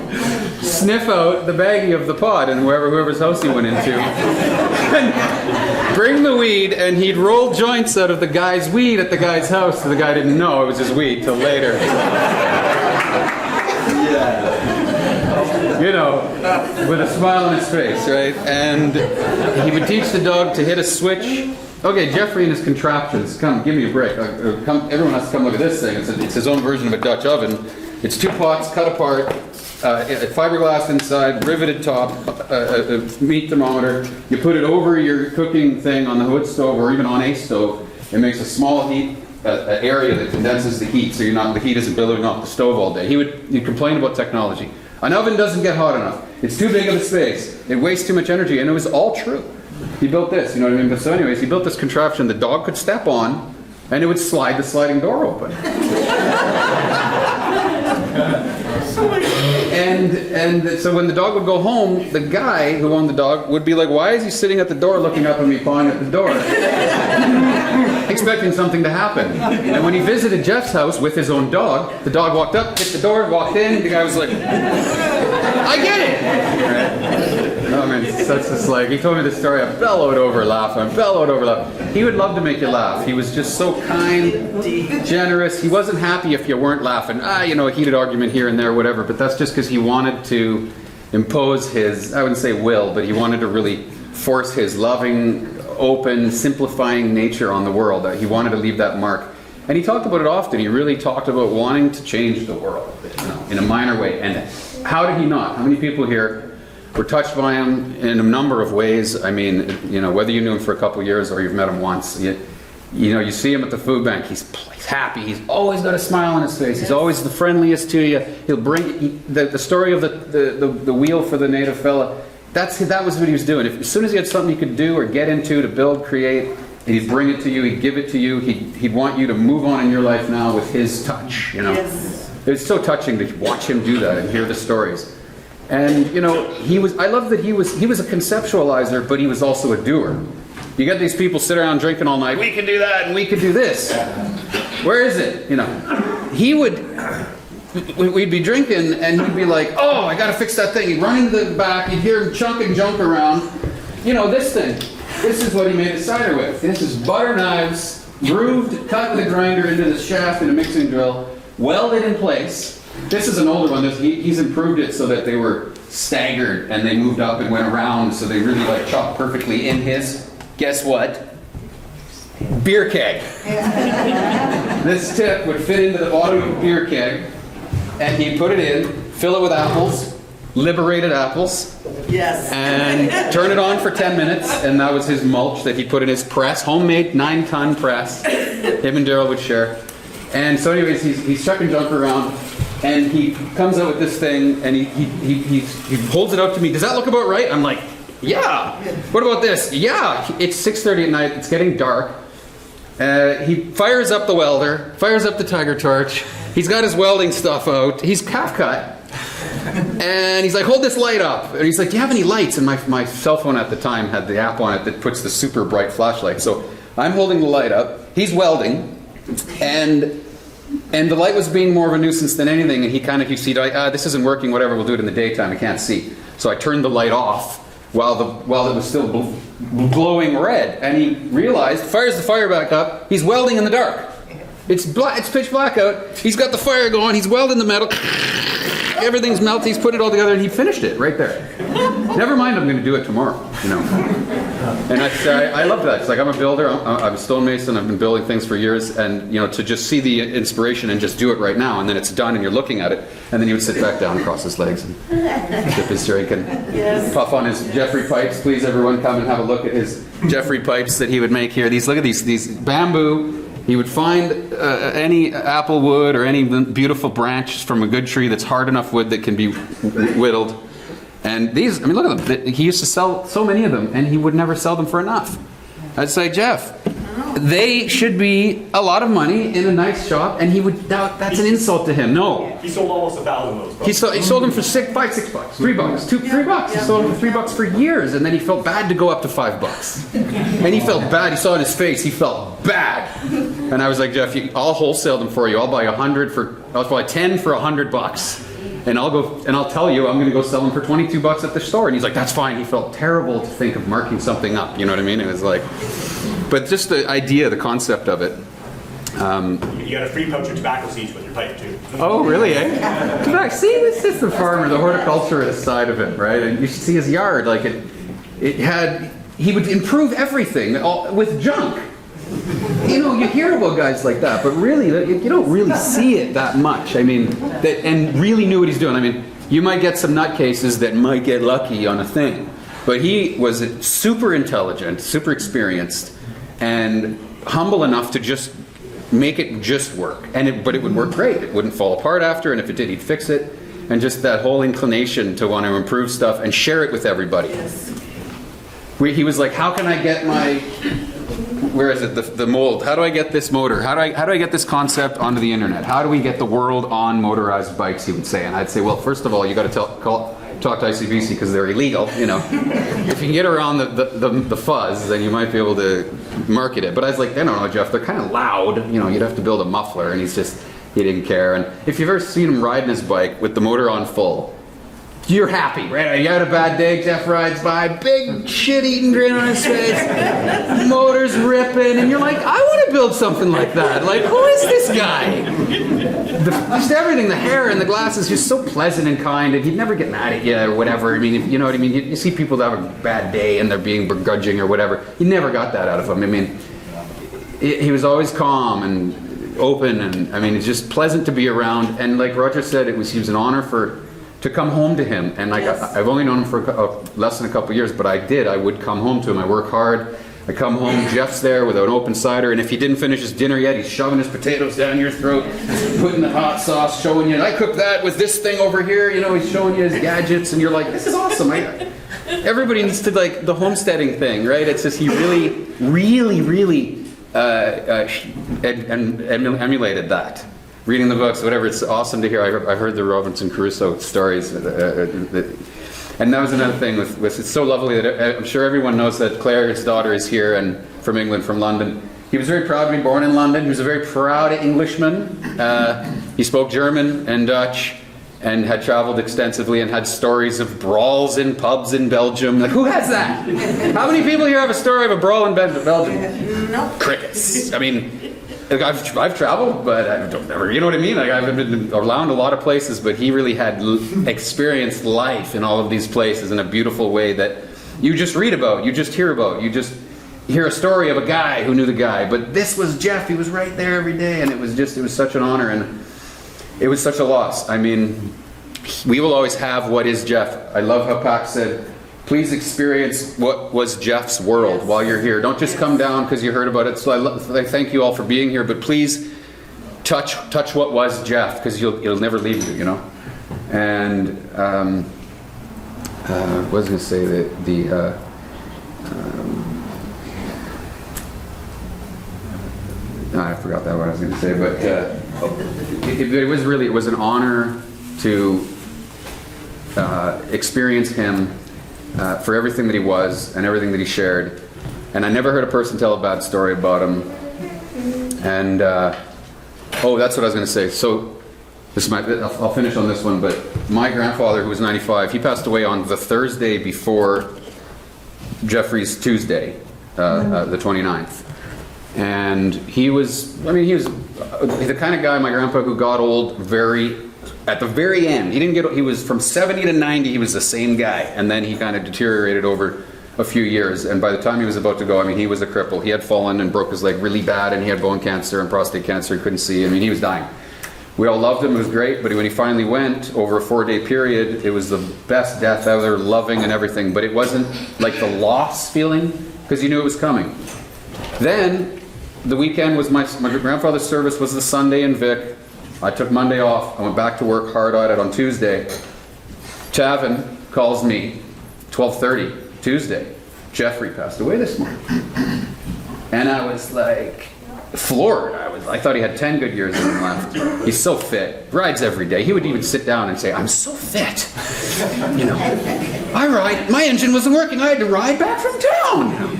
[SPEAKER 13] sniff out the baggie of the pot and whoever's house he went into, and bring the weed, and he'd roll joints out of the guy's weed at the guy's house, so the guy didn't know it was his weed till later. You know, with a smile on his face, right? And he would teach the dog to hit a switch. Okay, Geoffrey and his contraptions. Come, give me a break. Everyone has to come look at this thing. It's his own version of a Dutch oven. It's 2 pots cut apart, fiberglass inside, riveted top, a meat thermometer. You put it over your cooking thing on the wood stove or even on a stove. It makes a small heat area that condenses the heat, so the heat isn't billowing off the stove all day. He'd complain about technology. An oven doesn't get hot enough. It's too big of a space. It wastes too much energy, and it was all true. He built this, you know what I mean? But so anyways, he built this contraption the dog could step on, and it would slide the sliding door open. And so when the dog would go home, the guy who owned the dog would be like, why is he sitting at the door looking up at me, pawing at the door? Expecting something to happen. And when he visited Jeff's house with his own dog, the dog walked up, hit the door, walked in, the guy was like, I get it! Right? Oh man, such this like, he told me this story, I bellowed over laughing. He would love to make you laugh. He was just so kind, generous. He wasn't happy if you weren't laughing. You know, a heated argument here and there, whatever, but that's just because he wanted to impose his, I wouldn't say will, but he wanted to really force his loving, open, simplifying nature on the world. He wanted to leave that mark. And he talked about it often. He really talked about wanting to change the world, you know, in a minor way. And how did he not? How many people here were touched by him in a number of ways? I mean, you know, whether you knew him for a couple of years or you've met him once, you know, you see him at the food bank, he's happy, he's always got a smile on his face, he's always the friendliest to you. He'll bring, the story of the wheel for the native fella, that was what he was doing. As soon as he had something he could do or get into to build, create, and he'd bring it to you, he'd give it to you, he'd want you to move on in your life now with his touch, you know. Yes. It's so touching to watch him do that and hear the stories. And, you know, I love that he was a conceptualizer, but he was also a doer. You get these people sit around drinking all night, we can do that and we can do this. Where is it? You know, we'd be drinking and he'd be like, oh, I gotta fix that thing. He'd run into the back, you'd hear him chunking junk around. You know, this thing. This is what he made a cider with. This is butter knives, grooved, cut with a grinder into the shaft in a mixing drill, welded in place. This is an older one. He's improved it so that they were staggered and they moved up and went around, so they really like chopped perfectly in his, guess what? Beer keg. This tip would fit into the bottom of a beer keg, and he'd put it in, fill it with apples, liberated apples. Yes. And turn it on for 10 minutes, and that was his mulch that he put in his press, homemade 9-ton press. Him and Daryl would share. And so anyways, he's chucking junk around, and he comes out with this thing, and he holds it out to me. Does that look about right? I'm like, yeah. What about this? Yeah. It's 6:30 at night. It's getting dark. He fires up the welder, fires up the tiger torch. He's got his welding stuff out. He's half cut. And he's like, hold this light up. And he's like, do you have any lights? And my cell phone at the time had the app on it that puts the super bright flashlight. So I'm holding the light up. He's welding. And the light was being more of a nuisance than anything. And he see, this isn't working, whatever, we'll do it in the daytime. I can't see. So I turned the light off while it was still glowing red. And he realized, fires the fire back up, he's welding in the dark. It's pitch black out. He's got the fire going, he's welding the metal. Everything's melted, he's put it all together, and he finished it right there. Never mind, I'm going to do it tomorrow, you know. And I love that. It's like, I'm a builder, I'm a stonemason, I've been building things for years, and you know, to just see the inspiration and just do it right now, and then it's done and you're looking at it, and then he would sit back down, cross his legs, and sip his drink, and puff on his Geoffrey pipes. Please, everyone, come and have a look at his Geoffrey pipes that he would make here. Look at these bamboo. He would find any apple wood or any beautiful branch from a good tree that's hard enough wood that can be whittled. And these, I mean, look at them. He used to sell so many of them, and he would never sell them for enough. I'd say, Jeff, they should be a lot of money in a nice shop, and he would, that's an insult to him. No.
[SPEAKER 1] He sold almost 1,000 of those.
[SPEAKER 13] He sold them for $6, $3. He sold them for $3 for years, and then he felt bad to go up to $5. And he felt bad. He saw in his face, he felt bad. And I was like, Jeff, I'll wholesale them for you. I'll buy 10 for $100. And I'll tell you, I'm going to go sell them for $22 at the store. And he's like, that's fine. He felt terrible to think of marking something up. You know what I mean? It was like, but just the idea, the concept of it.
[SPEAKER 1] You got a free pouch of tobacco seeds with your pipe too.
[SPEAKER 13] Oh, really, eh? Tobacco. See, this is the farmer, the horticulturist side of it, right? And you should see his yard. Like he would improve everything with junk. You know, you hear about guys like that, but really, you don't really see it that much. I mean, and really knew what he's doing. I mean, you might get some nutcases that might get lucky on a thing, but he was super intelligent, super experienced, and humble enough to just make it just work. But it would work great. It wouldn't fall apart after, and if it did, he'd fix it. And just that whole inclination to want to improve stuff and share it with everybody. He was like, how can I get my... Where is it? The mold. How do I get this motor? How do I get this concept onto the internet? How do we get the world on motorized bikes? He would say, and I'd say, well, first of all, you got to talk to ICBC because they're illegal. You know, if you can get around the fuzz, then you might be able to market it. But I was like, I don't know, Jeff. They're kind of loud. You know, you'd have to build a muffler, and he didn't care. And if you've ever seen him riding his bike with the motor on full, you're happy, right? You had a bad day, Jeff rides by, big shit-eating grin on his face, motor's ripping, and you're like, I want to build something like that. Like, who is this guy? Just everything, the hair and the glasses, just so pleasant and kind, and he'd never get mad at you or whatever. I mean, you know what I mean? You see people that have a bad day and they're being begrudging or whatever. You never got that out of him. I mean, he was always calm and open, and I mean, it's just pleasant to be around. And like Roger said, he was an honor to come home to him. And like, I've only known him for less than a couple of years, but I would come home to him. I work hard. I come home, Jeff's there with an open cider, and if he didn't finish his dinner yet, he's shoving his potatoes down your throat, putting the hot sauce, showing you, I cooked that with this thing over here, you know, he's showing you his gadgets, and you're like, this is awesome. Everybody needs to, like, the homesteading thing, right? It's just, he really emulated that. Reading the books, whatever, it's awesome to hear. I heard the Robinson Crusoe stories. And that was another thing with it's so lovely that I'm sure everyone knows that Claire's daughter is here and from England, from London. He was very proud to be born in London. He was a very proud Englishman. He spoke German and Dutch and had traveled extensively and had stories of brawls in pubs in Belgium. Like, who has that? How many people here have a story of a brawl in Belgium? No. Crickets. I mean... I've traveled, but I don't ever, you know what I mean? Like, I've been around a lot of places, but he really had experienced life in all of these places in a beautiful way that you just read about, you just hear about, you just hear a story of a guy who knew the guy. But this was Jeff, he was right there every day, and it was such an honor, and it was such a loss. I mean, we will always have what is Jeff. I love how Pac said, please experience what was Jeff's world while you're here. Don't just come down because you heard about it. So I thank you all for being here, but please touch what was Jeff, because it'll never leave you, you know. And I was going to say that I forgot that what I was going to say, but it was an honor to experience him. For everything that he was and everything that he shared. And I never heard a person tell a bad story about him. And, that's what I was going to say. So, I'll finish on this one, but my grandfather, who was 95, he passed away on the Thursday before Geoffrey's Tuesday, the 29th. And he was the kind of guy, my grandpa, who got old very at the very end, he was from 70 to 90, he was the same guy. And then he kind of deteriorated over a few years. And by the time he was about to go, I mean, he was a cripple. He had fallen and broke his leg really bad, and he had bone cancer and prostate cancer. He couldn't see. I mean, he was dying. We all loved him. It was great. But when he finally went, over a 4-day period, it was the best death ever, loving and everything. But it wasn't like the loss feeling, because you knew it was coming. Then, the weekend was my grandfather's service was the Sunday in Vic. I took Monday off. I went back to work hard at it on Tuesday. Chavin calls me, 12:30, Tuesday. Geoffrey passed away this morning. And I was like, floored. I thought he had 10 good years in him left. He's so fit. Rides every day. He would even sit down and say, I'm so fit. You know, I ride. My engine wasn't working. I had to ride back from town.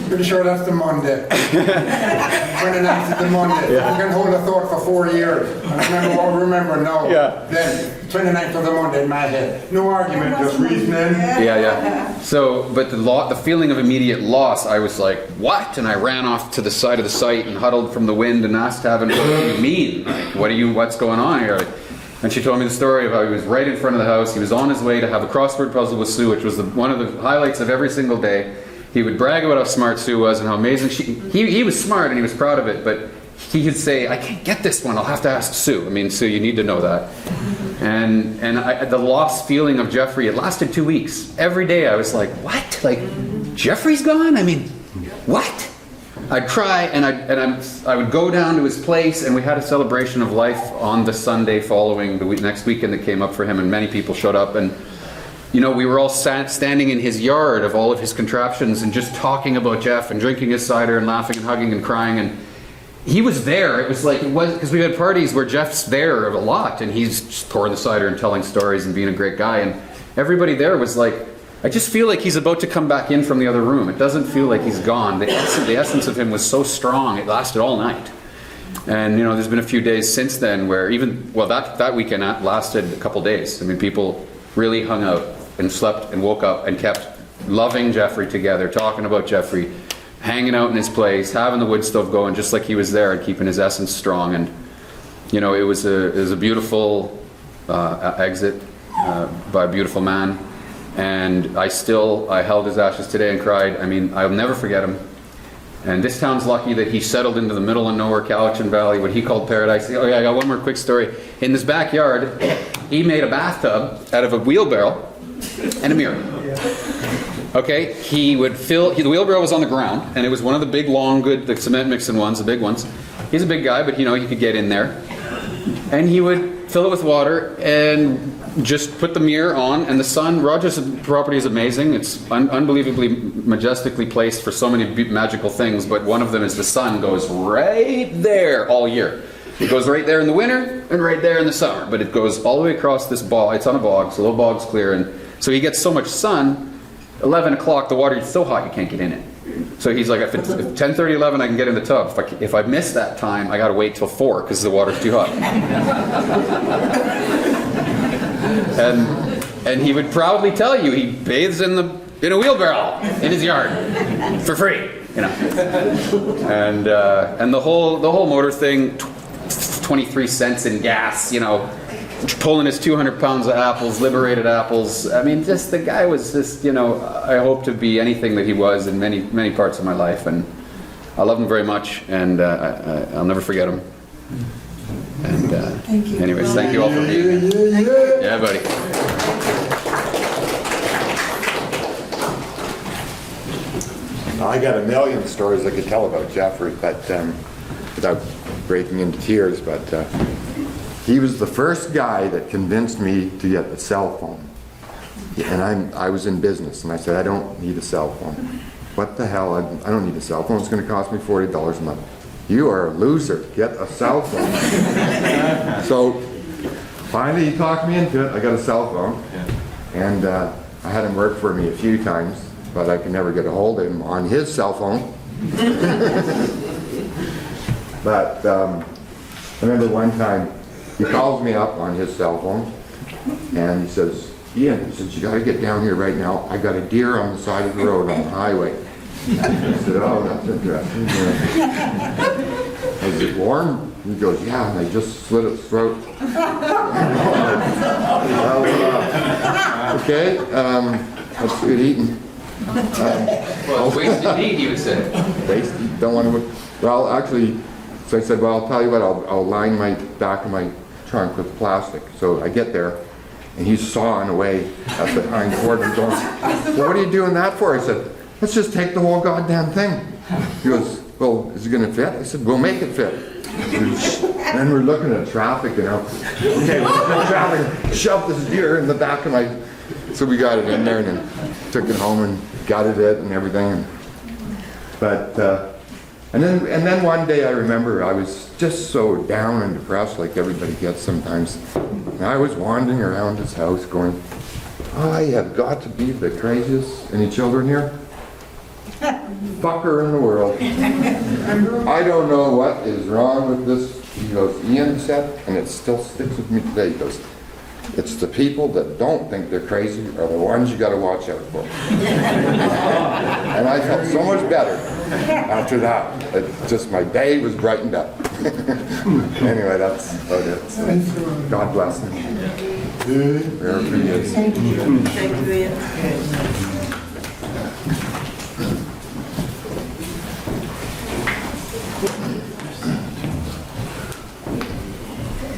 [SPEAKER 7] Pretty sure that's the Monday. 29th is the Monday.
[SPEAKER 13] Yeah.
[SPEAKER 7] You can hold a thought for 4 years. I remember now.
[SPEAKER 13] Yeah.
[SPEAKER 7] Then, 29th of the Monday in my head. No argument, just reasoning.
[SPEAKER 13] Yeah. So, but the feeling of immediate loss, I was like, what? And I ran off to the side of the site and huddled from the wind and asked Tavin, what do you mean? Like, what's going on here? And she told me the story of how he was right in front of the house. He was on his way to have a crossword puzzle with Sue, which was one of the highlights of every single day. He would brag about how smart Sue was and how amazing he was smart and he was proud of it, but he could say, I can't get this one, I'll have to ask Sue. I mean, Sue, you need to know that. And the lost feeling of Geoffrey, it lasted 2 weeks. Every day I was like, what? Like, Geoffrey's gone? I mean, what? I'd cry and I would go down to his place, and we had a celebration of life on the Sunday following the next weekend that came up for him, and many people showed up. And you know, we were all standing in his yard of all of his contraptions and just talking about Jeff and drinking his cider and laughing and hugging and crying. And he was there. It was because we had parties where Jeff's there a lot, and he's just pouring the cider and telling stories and being a great guy. And everybody there was like, I just feel like he's about to come back in from the other room. It doesn't feel like he's gone. The essence of him was so strong, it lasted all night. And you know, there's been a few days since then where that weekend lasted a couple days. I mean, people really hung out and slept and woke up and kept loving Geoffrey together, talking about Geoffrey, hanging out in his place, having the wood stove going just like he was there and keeping his essence strong. And you know, it was a beautiful exit by a beautiful man. And I held his ashes today and cried. I mean, I'll never forget him. And this town's lucky that he settled into the middle of nowhere, Cowichan Valley, what he called paradise. Oh yeah, I got one more quick story. In this backyard, he made a bathtub out of a wheelbarrow and a mirror. Okay, the wheelbarrow was on the ground, and it was one of the big, long, good, the cement mixing ones, the big ones. He's a big guy, but you know, he could get in there. And he would fill it with water and just put the mirror on, and the sun, Roger's property is amazing. It's unbelievably majestically placed for so many magical things, but one of them is the sun goes right there all year. It goes right there in the winter and right there in the summer, but it goes all the way across this bog. It's on a bog, so the little bog's clear, and so he gets so much sun. 11 o'clock, the water is so hot you can't get in it. So he's like, if 10:30, 11, I can get in the tub. If I miss that time, I got to wait till 4 because the water's too hot. And he would proudly tell you he bathes in a wheelbarrow in his yard for free, you know. And the whole motor thing, 23 cents in gas, you know, pulling his 200 pounds of apples, liberated apples. I mean, just the guy was just, you know, I hope to be anything that he was in many, many parts of my life. And I love him very much, and I'll never forget him. And
[SPEAKER 14] thank you.
[SPEAKER 13] Anyways, thank you all for being here. Yeah, buddy.
[SPEAKER 6] I got a million stories I could tell about Geoffrey, but without breaking into tears, but he was the first guy that convinced me to get a cell phone. And I was in business, and I said, I don't need a cell phone. What the hell? I don't need a cell phone. It's going to cost me $40 a month. You are a loser. Get a cell phone. So finally he talked me into it. I got a cell phone. And I had him work for me a few times, but I could never get a hold of him on his cell phone. But I remember one time he calls me up on his cell phone and he says, Ian, he says, you got to get down here right now. I got a deer on the side of the road on the highway. I said, oh, that's interesting. Is it warm? He goes, yeah, and I just slit its throat. Well, okay, that's good eating.
[SPEAKER 13] Well, it's wasted meat, he would say.
[SPEAKER 6] Wasted, don't want to, well, actually, so I said, well, I'll tell you what, I'll line my back of my trunk with plastic. So I get there, and he's sawing away at the hind quarter going, well, what are you doing that for? I said, let's just take the whole goddamn thing. He goes, well, is it going to fit? I said, we'll make it fit. Then we're looking at traffic, you know. Okay, we're looking at traffic, shove this deer in the back of my... So we got it in there and then took it home and gutted it and everything. And then one day I remember I was just so down and depressed like everybody gets sometimes. And I was wandering around his house going, I have got to be the craziest. Any children here? Fucker in the world. I don't know what is wrong with this. He goes, Ian said, and it still sticks with me today. He goes, it's the people that don't think they're crazy are the ones you got to watch out for. And I felt so much better after that. It just, my day was brightened up. Anyway, that's about it. God bless him. Wherever he is.
[SPEAKER 14] Thank you. Thank you, Ian.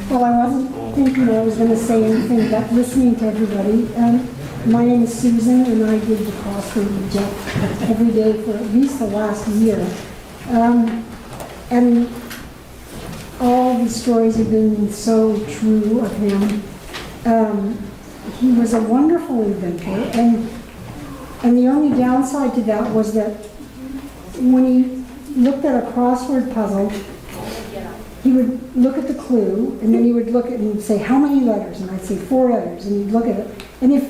[SPEAKER 15] Well, I wasn't thinking I was going to say anything, but listening to everybody. My name is Susan, and I did the crossword with Jeff every day for at least the last year. And all the stories have been so true of him. He was a wonderful inventor, and the only downside to that was that when he looked at a crossword puzzle, he would look at the clue, and then he would look at it and say, how many letters? And I'd say 4 letters, and he'd look at it. And if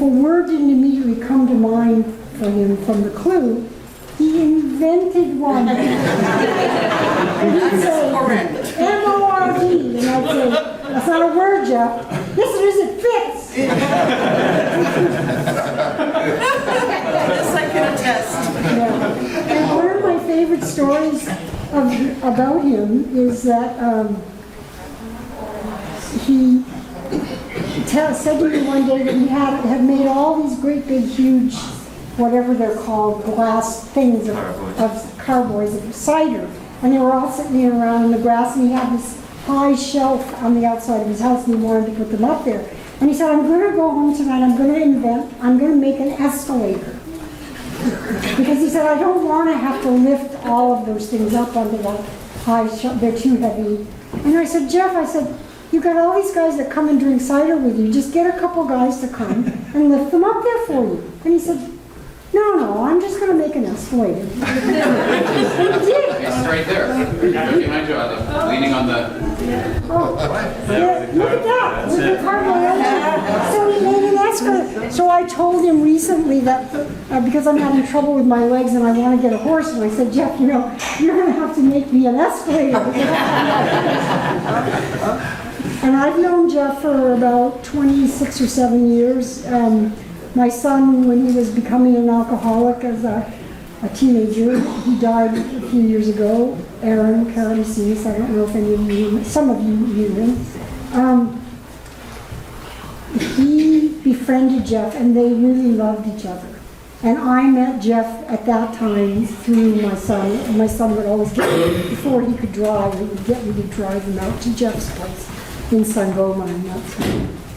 [SPEAKER 15] a word didn't immediately come to mind for him from the clue, he invented one. And he'd say, M-O-R-D. And I'd say, that's not a word, Jeff. Yes, it is, it fits.
[SPEAKER 14] Yes, I can attest.
[SPEAKER 15] Yeah. And one of my favorite stories about him is that he said to me one day that he had made all these great big huge, whatever they're called, glass things of carboys of cider, and they were all sitting around in the grass, and he had this high shelf on the outside of his house, and he wanted to put them up there. And he said, I'm going to go home tonight, I'm going to make an escalator. Because he said, I don't want to have to lift all of those things up onto that high shelf, they're too heavy. And I said, Jeff, you've got all these guys that come and drink cider with you, just get a couple guys to come and lift them up there for you. And he said, no, I'm just going to make an escalator. And he did.
[SPEAKER 13] It's right there. Behind you, leaning on the...
[SPEAKER 15] Oh, yeah, look at that. Look at that. So he made an escalator. So I told him recently that, because I'm having trouble with my legs and I want to get a horse, and I said, Jeff, you're going to have to make me an escalator. And I've known Jeff for about 26 or 7 years. My son, when he was becoming an alcoholic as a teenager, he died a few years ago. Aaron Karamesses, I don't know if any of you, some of you knew him. He befriended Jeff, and they really loved each other. And I met Jeff at that time through my son. My son would always get me, before he could drive, he would get me to drive him out to Jeff's place in Sangoma, and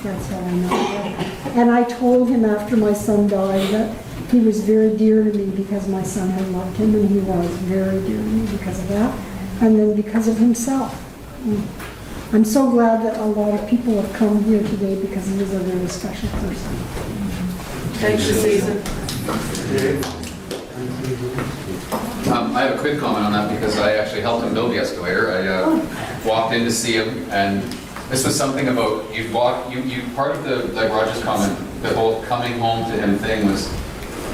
[SPEAKER 15] that's how I know him. And I told him after my son died that he was very dear to me because my son had loved him, and he was very dear to me because of that, and then because of himself. I'm so glad that a lot of people have come here today because he was a very special person.
[SPEAKER 14] Thank you, Susan.
[SPEAKER 13] I have a quick comment on that because I actually helped him build the escalator. I walked in to see him, and this was something about you part of the, like Roger's comment, the whole coming home to him thing was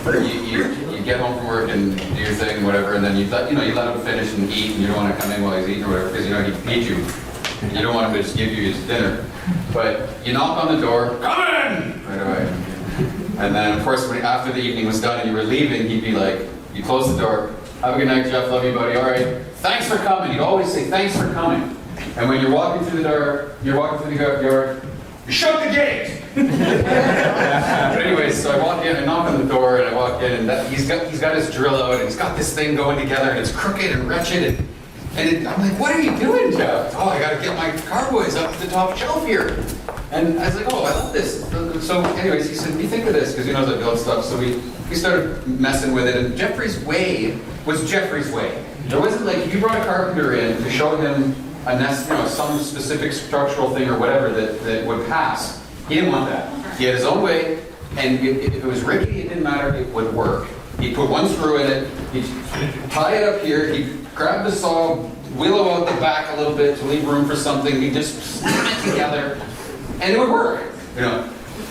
[SPEAKER 13] you get home from work and do your thing, whatever, and then you let him finish and eat, and you don't want to come in while he's eating or whatever, because he feeds you. You don't want him to just give you his dinner. But you knock on the door, come in! Right away. And then, of course, after the evening was done and you were leaving, he'd be like, you close the door, Have a good night, Jeff. Love you, buddy. All right. Thanks for coming. He'd always say, thanks for coming. And when you're walking through the door, you're walking through the yard, you shut the gate! But anyways, so I walk in, I knock on the door, and I walk in, and he's got his drill out, and he's got this thing going together, and it's crooked and wretched, and I'm like, what are you doing, Jeff? Oh, I gotta get my carboys up to the top shelf here. And I was like, oh, I love this. So anyways, he said, what do you think of this? Because he knows I build stuff, so we started messing with it, and Geoffrey's way was Geoffrey's way. There wasn't like, if you brought a carpenter in to show him some specific structural thing or whatever that would pass, he didn't want that. He had his own way, and if it was rickety, it didn't matter, it would work. He'd put one screw in it, he'd tie it up here, he'd grab the saw, willow out the back a little bit to leave room for something, he'd just snap it together, and it would work,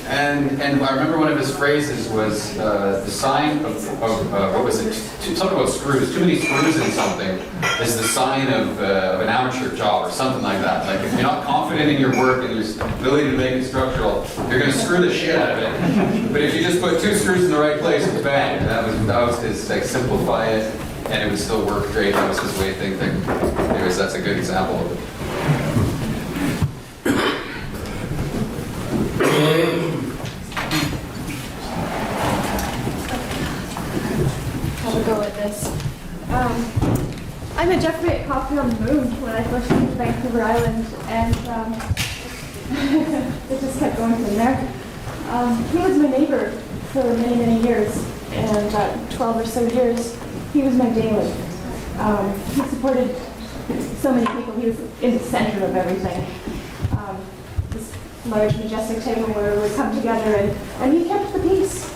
[SPEAKER 13] And I remember one of his phrases was the sign of what was it? Something about screws. Too many screws in something is the sign of an amateur job or something like that. Like if you're not confident in your work and your ability to make it structural, you're going to screw the shit out of it. But if you just put 2 screws in the right place, bang. That was his like simplify it, and it would still work great. That was his way of thinking. Anyways, that's a good example of it.
[SPEAKER 16] Have a go at this. I met Geoffrey at Coffee on the Moon when I first came to Vancouver Island, and it just kept going from there. He was my neighbor for many, many years, and 12 or so years, he was my daily. He supported so many people. He was in the center of everything. This large, majestic table where we would come together, and he kept the peace.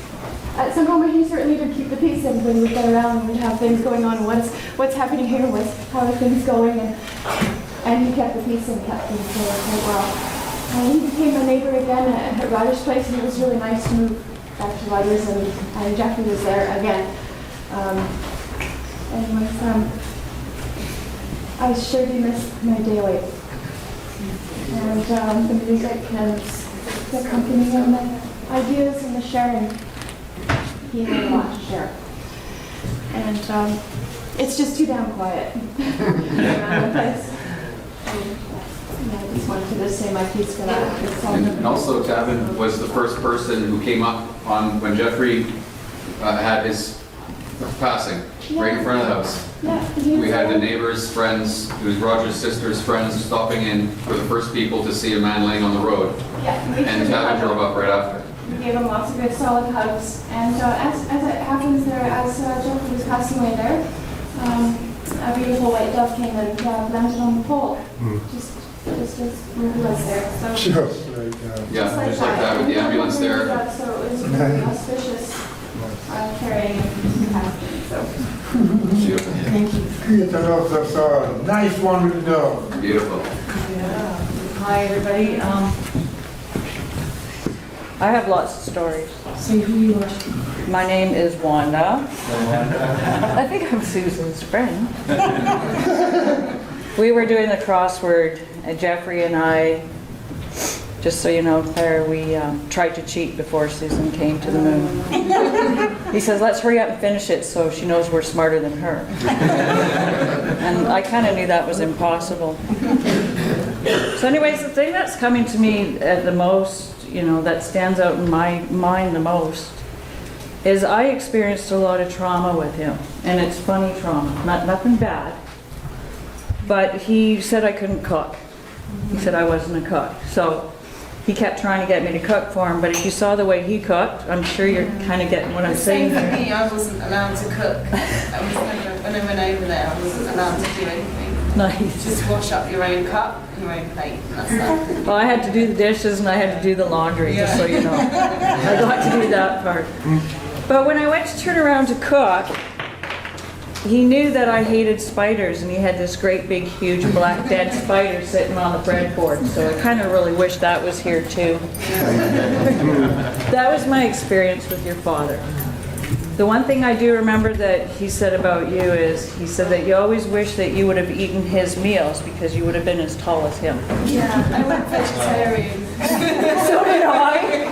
[SPEAKER 16] At some moment, he certainly did keep the peace, and when we'd get around and we'd have things going on, what's happening here, how are things going, and he kept the peace and kept things going quite well. And he became a neighbor again at Ryder's place, and it was really nice to move back to Ryder's, and Geoffrey was there again. I sure do miss my daily. And the music and the company and the ideas and the sharing. He had a lot to share. And it's just too damn quiet around the place. I just wanted to just say my piece for that.
[SPEAKER 13] And also, Tavin was the first person who came up on when Geoffrey had his passing, right in front of the house.
[SPEAKER 16] Yeah,
[SPEAKER 13] we had the neighbors, friends, it was Roger's sister's friends stopping in for the first people to see a man laying on the road.
[SPEAKER 16] Yeah,
[SPEAKER 13] and Tavin drove up right after.
[SPEAKER 16] We gave him lots of good solid hugs. And as it happens there, as Geoffrey was passing away there, a beautiful white dove came and landed on the pole. Just as where he was there. So
[SPEAKER 7] Just like
[SPEAKER 13] just like that with the ambulance there.
[SPEAKER 16] So it was really auspicious carrying him passing. So.
[SPEAKER 7] Thank you. Creator of the song. Nice one with the dog.
[SPEAKER 13] Beautiful.
[SPEAKER 17] Yeah. Hi, everybody. I have lots of stories.
[SPEAKER 14] Say who you are.
[SPEAKER 17] My name is Wanda. I think I'm Susan's friend. We were doing the crossword, and Geoffrey and I, just so you know, Claire, we tried to cheat before Susan came to the moon. He says, let's hurry up and finish it so she knows we're smarter than her. And I kind of knew that was impossible. So anyways, the thing that's coming to me the most, that stands out in my mind the most, is I experienced a lot of trauma with him. And it's funny trauma, nothing bad. But he said I couldn't cook. He said I wasn't a cook. So he kept trying to get me to cook for him, but if you saw the way he cooked, I'm sure you're kind of getting what I'm saying
[SPEAKER 14] Same for
[SPEAKER 17] here.
[SPEAKER 14] me, I wasn't allowed to cook. When I went over there, I wasn't allowed to do anything.
[SPEAKER 17] Nice.
[SPEAKER 14] Just wash up your own cup, your own plate, and that's that.
[SPEAKER 17] Well, I had to do the dishes and I had to do the laundry, just so you know. I got to do that part. But when I went to turn around to cook, he knew that I hated spiders, and he had this great big huge black dead spider sitting on the breadboard, so I kind of really wish that was here too. That was my experience with your father. The one thing I do remember that he said about you is, he said that you always wish that you would have eaten his meals because you would have been as tall as him.
[SPEAKER 14] Yeah, I went vegetarian.
[SPEAKER 17] So did I.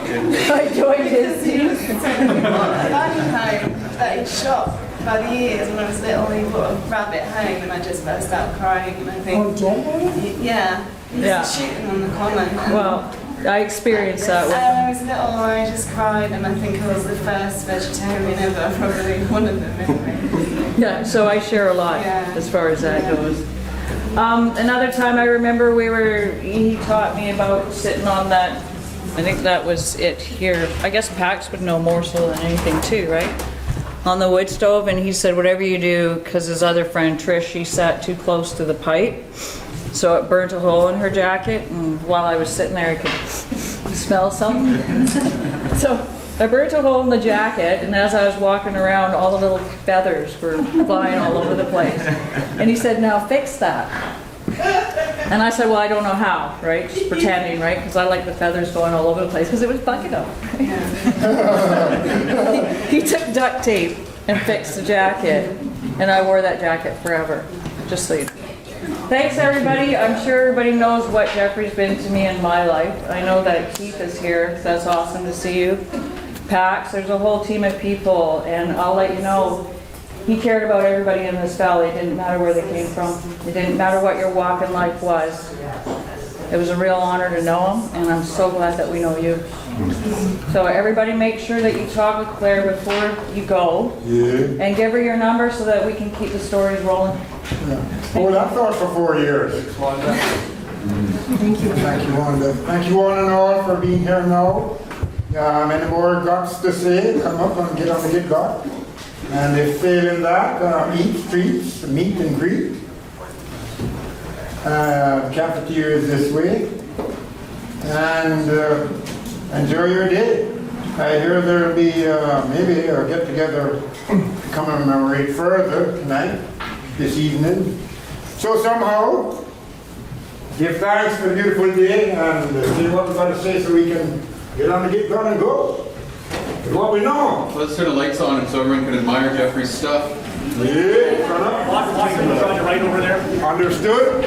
[SPEAKER 17] I joined his team.
[SPEAKER 14] I had that in shock. by the years when I was little, he brought a rabbit home and I just burst out crying. And I think,
[SPEAKER 15] Oh, did
[SPEAKER 14] yeah, he was
[SPEAKER 17] Yeah.
[SPEAKER 14] shooting on the common.
[SPEAKER 17] Well, I experienced that
[SPEAKER 14] When
[SPEAKER 17] with
[SPEAKER 14] I was little, I just cried, and I think I was the first vegetarian ever, probably one of them anyway.
[SPEAKER 17] Yeah, so I share a lot
[SPEAKER 14] Yeah.
[SPEAKER 17] as far as that goes. Another time I remember he taught me about sitting on that, I think that was it here. I guess Pax would know more so than anything too, right? On the wood stove, and he said, whatever you do, because his other friend Trish, she sat too close to the pipe, so it burnt a hole in her jacket, and while I was sitting there, I could smell something. So I burnt a hole in the jacket, and as I was walking around, all the little feathers were flying all over the place. And he said, now fix that. And I said, well, I don't know how, right? Just pretending, right? Because I like the feathers going all over the place, because it was bugging him. He took duct tape and fixed the jacket, and I wore that jacket forever, just so you know. Thanks, everybody. I'm sure everybody knows what Geoffrey's been to me in my life. I know that Keith is here. That's awesome to see you. Pax, there's a whole team of people, and I'll let you know, he cared about everybody in this valley. It didn't matter where they came from. It didn't matter what your walk in life was. It was a real honor to know him, and I'm so glad that we know you. So everybody make sure that you talk with Claire before you go.
[SPEAKER 7] Yeah.
[SPEAKER 17] And give her your number so that we can keep the stories rolling.
[SPEAKER 7] Oh, that thought for 4 years.
[SPEAKER 15] Thank you.
[SPEAKER 7] Thank you, Wanda. Thank you one and all for being here now. Any more guts to say, come up and get on the good gut. And if failing that, eat treats, meet and greet. Cafeteria is this way. And enjoy your day. I hear there'll be maybe a get together to commemorate further tonight, this evening. So somehow, give thanks for the beautiful day and see what we've got to say so we can get on the get going and go. With what we know.
[SPEAKER 13] Let's turn the lights on and so everyone can admire Geoffrey's stuff.
[SPEAKER 7] Yeah,
[SPEAKER 1] Walk to the right over there.
[SPEAKER 7] understood.